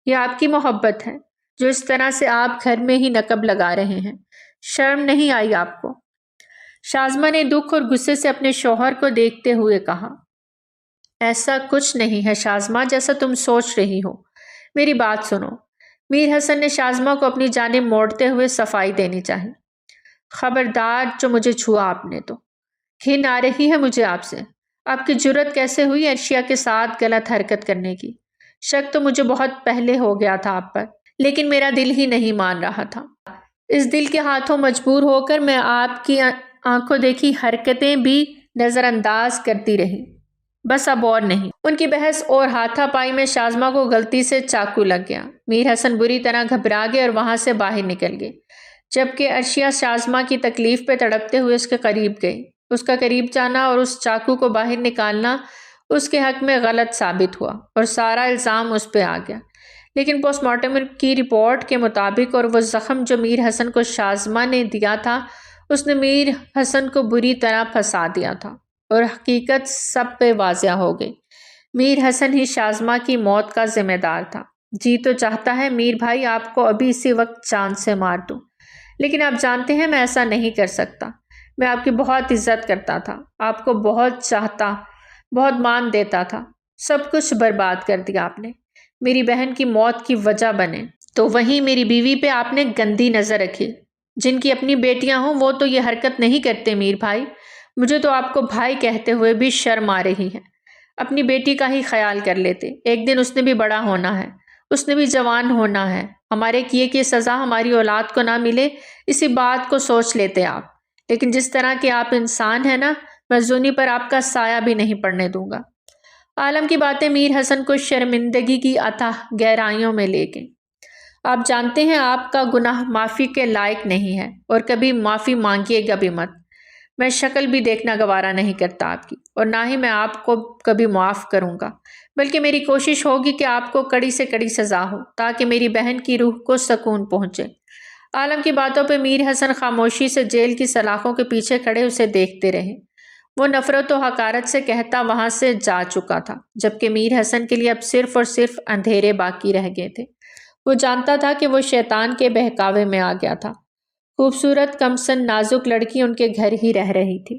یہ آپ کی محبت ہے جو اس طرح سے آپ گھر میں ہی نقب لگا رہے ہیں۔ شرم نہیں آئی آپ کو؟ شازمہ نے دکھ اور غصے سے اپنے شوہر کو دیکھتے ہوئے کہا۔ ایسا کچھ نہیں ہے شازمہ جیسا تم سوچ رہی ہو، میری بات سنو۔ میر حسن نے شازمہ کو اپنی جانب موڑتے ہوئے صفائی دینی چاہی۔ خبردار جو مجھے چھوا آپ نے تو، گھن آ رہی ہے مجھے آپ سے۔ آپ کی جرت کیسے ہوئی عرشیہ کے ساتھ غلط حرکت کرنے کی؟ شک تو مجھے بہت پہلے ہو گیا تھا آپ پر، لیکن میرا دل ہی نہیں مان رہا تھا۔ اس دل کے ہاتھوں مجبور ہو کر میں آپ کی آنکھوں دیکھی حرکتیں بھی نظر انداز کرتی رہی، بس اب اور نہیں۔ ان کی بحث اور ہاتھا پائی میں شازمہ کو غلطی سے چاقو لگ گیا۔ میر حسن بری طرح گھبرا گئے اور وہاں سے باہر نکل گئے، جبکہ عرشیہ شازمہ کی تکلیف پہ تڑپتے ہوئے اس کے قریب گئی۔ اس کا قریب جانا اور اس چاقو کو باہر نکالنا اس کے حق میں غلط ثابت ہوا اور سارا الزام اس پہ آ گیا۔ لیکن پوسٹ مارٹم کی رپورٹ کے مطابق اور وہ زخم جو میر حسن کو شازمہ نے دیا تھا، اس نے میر حسن کو بری طرح پھنسا دیا تھا اور حقیقت سب پہ واضح ہو گئی۔ میر حسن ہی شازمہ کی موت کا ذمہ دار تھا۔ جی تو چاہتا ہے میر بھائی آپ کو ابھی اسی وقت چاند سے مار دوں، لیکن آپ جانتے ہیں میں ایسا نہیں کر سکتا۔ میں آپ کی بہت عزت کرتا تھا، آپ کو بہت چاہتا، بہت مان دیتا تھا۔ سب کچھ برباد کر دیا آپ نے، میری بہن کی موت کی وجہ بنے۔ تو وہیں میری بیوی پہ آپ نے گندی نظر رکھی۔ جن کی اپنی بیٹیاں ہوں وہ تو یہ حرکت نہیں کرتے میر بھائی۔ مجھے تو آپ کو بھائی کہتے ہوئے بھی شرم آ رہی ہے۔ اپنی بیٹی کا ہی خیال کر لیتے، ایک دن اس نے بھی بڑا ہونا ہے، اس نے بھی جوان ہونا ہے۔ ہمارے کیے کی سزا ہماری اولاد کو نہ ملے، اسی بات کو سوچ لیتے آپ۔ لیکن جس طرح کے آپ انسان ہیں نا، میں زونی پر آپ کا سایہ بھی نہیں پڑنے دوں گا۔ عالم کی باتیں میر حسن کو شرمندگی کی اتھاہ گہرائیوں میں لے گئیں۔ آپ جانتے ہیں آپ کا گناہ معافی کے لائق نہیں ہے اور کبھی معافی مانگیے گا بھی مت۔ میں شکل بھی دیکھنا گوارا نہیں کرتا آپ کی، اور نہ ہی میں آپ کو کبھی معاف کروں گا، بلکہ میری کوشش ہوگی کہ آپ کو کڑی سے کڑی سزا ہو تاکہ میری بہن کی روح کو سکون پہنچے۔ عالم کی باتوں پہ میر حسن خاموشی سے جیل کی سلاخوں کے پیچھے کھڑے اسے دیکھتے رہے۔ وہ نفرت و حقارت سے کہتا وہاں سے جا چکا تھا، جبکہ میر حسن کے لیے اب صرف اور صرف اندھیرے باقی رہ گئے تھے۔ وہ جانتا تھا کہ وہ شیطان کے بہکاوے میں آ گیا تھا۔ خوبصورت کمسن نازک لڑکی ان کے گھر ہی رہ رہی تھی۔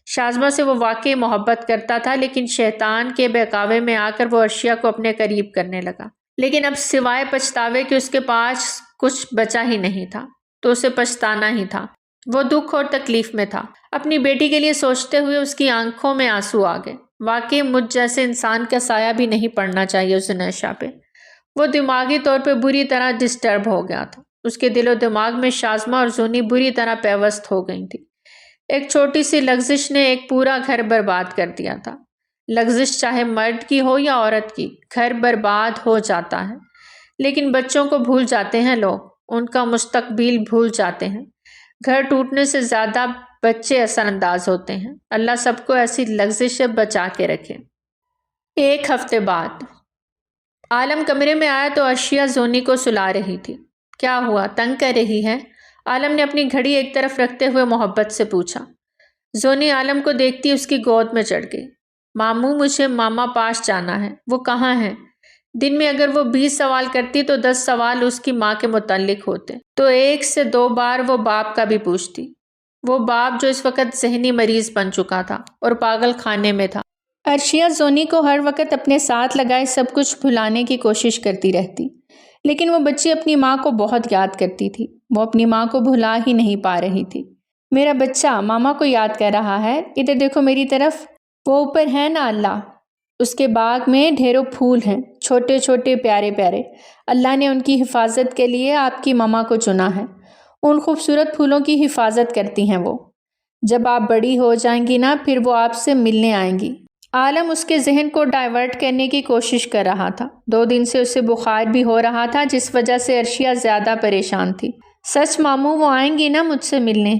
شازمہ سے وہ واقعی محبت کرتا تھا، لیکن شیطان کے بہکاوے میں آ کر وہ عرشیہ کو اپنے قریب کرنے لگا۔ لیکن اب سوائے پچھتاوے کہ اس کے پاس کچھ بچا ہی نہیں تھا، تو اسے پچھتانا ہی تھا۔ وہ دکھ اور تکلیف میں تھا۔ اپنی بیٹی کے لیے سوچتے ہوئے اس کی آنکھوں میں آنسو آ گئے۔ واقعی مجھ جیسے انسان کا سایہ بھی نہیں پڑنا چاہیے اس زنیشہ پہ۔ وہ دماغی طور پہ بری طرح ڈسٹرب ہو گیا تھا۔ اس کے دل و دماغ میں شازمہ اور زونی بری طرح پیوست ہو گئی تھی۔ ایک چھوٹی سی لغزش نے ایک پورا گھر برباد کر دیا تھا۔ لغزش چاہے مرد کی ہو یا عورت کی، گھر برباد ہو جاتا ہے۔ لیکن بچوں کو بھول جاتے ہیں لوگ، ان کا مستقبل بھول جاتے ہیں۔ گھر ٹوٹنے سے زیادہ بچے اثر انداز ہوتے ہیں۔ اللہ سب کو ایسی لغزش سے بچا کے رکھے۔ ایک ہفتے بعد عالم کمرے میں آیا تو عرشیہ زونی کو سلا رہی تھی۔ کیا ہوا، تنگ کر رہی ہے؟ عالم نے اپنی گھڑی ایک طرف رکھتے ہوئے محبت سے پوچھا۔ زونی عالم کو دیکھتی اس کی گود میں چڑھ گئی۔ ماموں، مجھے ماما پاس جانا ہے۔ وہ کہاں ہے؟ دن میں اگر وہ 20 سوال کرتی تو 10 سوال اس کی ماں کے متعلق ہوتے، تو 1 سے 2 بار وہ باپ کا بھی پوچھتی۔ وہ باپ جو اس وقت ذہنی مریض بن چکا تھا اور پاگل خانے میں تھا۔ عرشیہ زونی کو ہر وقت اپنے ساتھ لگائے سب کچھ بھلانے کی کوشش کرتی رہتی، لیکن وہ بچی اپنی ماں کو بہت یاد کرتی تھی۔ وہ اپنی ماں کو بھلا ہی نہیں پا رہی تھی۔ میرا بچہ ماما کو یاد کر رہا ہے، ادھر دیکھو میری طرف، وہ اوپر ہے نا اللہ، اس کے باغ میں ڈھیروں پھول ہیں، چھوٹے چھوٹے پیارے پیارے۔ اللہ نے ان کی حفاظت کے لیے آپ کی ماما کو چنا ہے۔ ان خوبصورت پھولوں کی حفاظت کرتی ہیں وہ۔ جب آپ بڑی ہو جائیں گی نا، پھر وہ آپ سے ملنے آئیں گی۔ عالم اس کے ذہن کو ڈائیورٹ کرنے کی کوشش کر رہا تھا۔ 2 دن سے اسے بخار بھی ہو رہا تھا، جس وجہ سے عرشیہ زیادہ پریشان تھی۔ سچ ماموں، وہ آئیں گی نا مجھ سے ملنے؟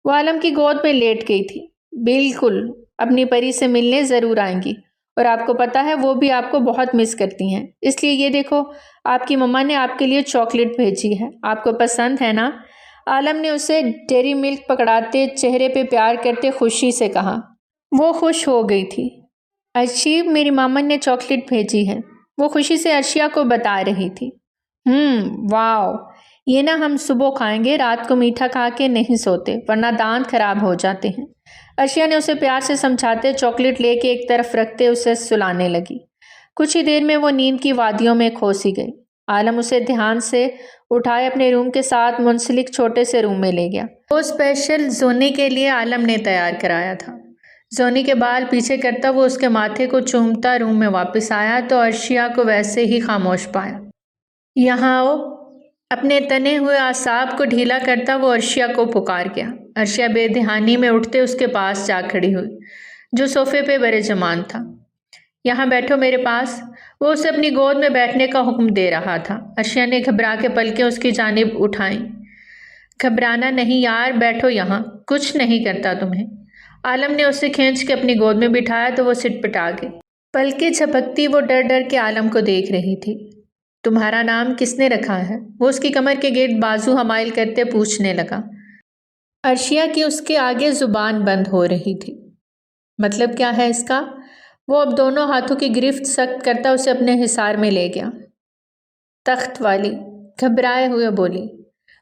وہ عالم کی گود میں لیٹ گئی تھی۔ بالکل، اپنی پری سے ملنے ضرور آئیں گی، اور آپ کو پتہ ہے وہ بھی آپ کو بہت مس کرتی ہیں۔ اس لیے یہ دیکھو، آپ کی مما نے آپ کے لیے چاکلیٹ بھیجی ہے، آپ کو پسند ہے نا؟ عالم نے اسے ڈیری ملک پکڑاتے، چہرے پہ پیار کرتے خوشی سے کہا۔ وہ خوش ہو گئی تھی۔ عرشی، میری ماما نے چاکلیٹ بھیجی ہے، وہ خوشی سے عرشیہ کو بتا رہی تھی۔ واو، یہ نا ہم صبح کھائیں گے، رات کو میٹھا کھا کے نہیں سوتے ورنہ دانت خراب ہو جاتے ہیں۔ عرشیہ نے اسے پیار سے سمجھاتے چاکلیٹ لے کے ایک طرف رکھتے اسے سلانے لگی۔ کچھ ہی دیر میں وہ نیند کی وادیوں میں کھو سی گئی۔ عالم اسے دھیان سے اٹھائے اپنے روم کے ساتھ منسلک چھوٹے سے روم میں لے گیا۔ وہ اسپیشل زونی کے لیے عالم نے تیار کرایا تھا۔ زونی کے بال پیچھے کرتا وہ اس کے ماتھے کو چومتا روم میں واپس آیا تو عرشیہ کو ویسے ہی خاموش پایا۔ یہاں آؤ۔ اپنے تنے ہوئے اعصاب کو ڈھیلا کرتا وہ عرشیہ کو پکار گیا۔ عرشیہ بے دہانی میں اٹھتے اس کے پاس جا کھڑی ہوئی، جو صوفے پہ بر جمان تھا۔ یہاں بیٹھو میرے پاس۔ وہ اسے اپنی گود میں بیٹھنے کا حکم دے رہا تھا۔ عرشیہ نے گھبرا کے پلکیں اس کی جانب اٹھائیں۔ گھبرانا نہیں یار، بیٹھو یہاں، کچھ نہیں کرتا تمہیں۔ عالم نے اسے کھینچ کے اپنی گود میں بٹھایا تو وہ سٹ پٹا گئی۔ پلکیں جھپکتی وہ ڈر ڈر کے عالم کو دیکھ رہی تھی۔ تمہارا نام کس نے رکھا ہے؟ وہ اس کی کمر کے گرد بازو حمائل کرتے پوچھنے لگا۔ عرشیہ کی اس کے آگے زبان بند ہو رہی تھی۔ مطلب کیا ہے اس کا؟ وہ اب دونوں ہاتھوں کی گرفت سخت کرتا اسے اپنے حصار میں لے گیا۔ تخت والی گھبرائے ہوئے بولی،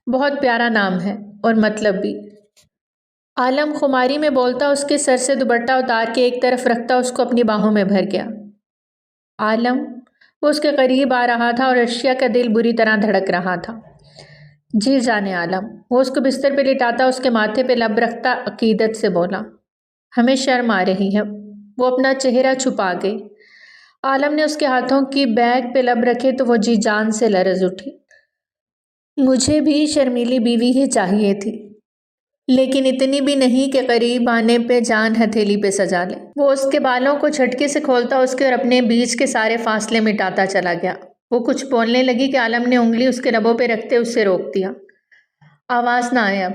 بہت پیارا نام ہے، اور مطلب بھی۔ عالم خماری میں بولتا اس کے سر سے دوپٹہ اتار کے ایک طرف رکھتا اس کو اپنی باہوں میں بھر گیا۔ عالم، وہ اس کے قریب آ رہا تھا اور عرشیہ کا دل بری طرح دھڑک رہا تھا۔ جی جانے عالم، وہ اس کو بستر پہ لٹاتا اس کے ماتھے پہ لب رکھتا عقیدت سے بولا۔ ہمیں شرم آ رہی ہے۔ وہ اپنا چہرہ چھپا گئی۔ عالم نے اس کے ہاتھوں کی بیک پہ لب رکھے تو وہ جی جان سے لرز اٹھی۔ مجھے بھی شرمیلی بیوی ہی چاہیے تھی، لیکن اتنی بھی نہیں کہ قریب آنے پہ جان ہتھیلی پہ سجا لے۔ وہ اس کے بالوں کو جھٹکے سے کھولتا اس کے اور اپنے بیچ کے سارے فاصلے مٹاتا چلا گیا۔ وہ کچھ بولنے لگی کہ عالم نے انگلی اس کے لبوں پہ رکھتے اسے روک دیا۔ آواز نہ آئے اب،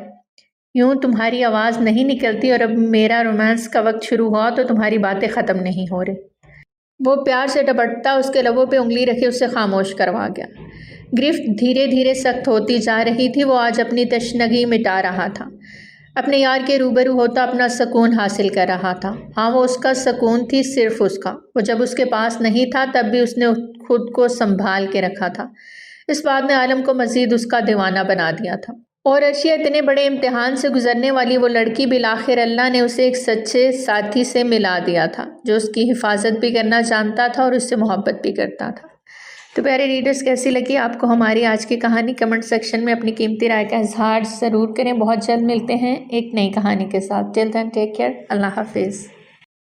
یوں تمہاری آواز نہیں نکلتی، اور اب میرا رومانس کا وقت شروع ہوا تو تمہاری باتیں ختم نہیں ہو رہی۔ وہ پیار سے ڈپٹتا اس کے لبوں پہ انگلی رکھے اسے خاموش کروا گیا۔ گرفت دھیرے دھیرے سخت ہوتی جا رہی تھی۔ وہ آج اپنی تشنگی مٹا رہا تھا۔ اپنے یار کے روبرو ہوتا اپنا سکون حاصل کر رہا تھا۔ ہاں وہ اس کا سکون تھی، صرف اس کا۔ وہ جب اس کے پاس نہیں تھا تب بھی اس نے خود کو سنبھال کے رکھا تھا۔ اس بات نے عالم کو مزید اس کا دیوانہ بنا دیا تھا۔ اور عرشیہ اتنے بڑے امتحان سے گزرنے والی وہ لڑکی، بالآخر اللہ نے اسے ایک سچے ساتھی سے ملا دیا تھا جو اس کی حفاظت بھی کرنا جانتا تھا اور اس سے محبت بھی کرتا تھا۔ تو پیارے ریڈرز، کیسی لگی آپ کو ہماری آج کی کہانی؟ کمنٹ سیکشن میں اپنی قیمتی رائے کا اظہار ضرور کریں۔ بہت جلد ملتے ہیں ایک نئی کہانی کے ساتھ۔ ٹل دین ٹیک کیئر، اللہ حافظ۔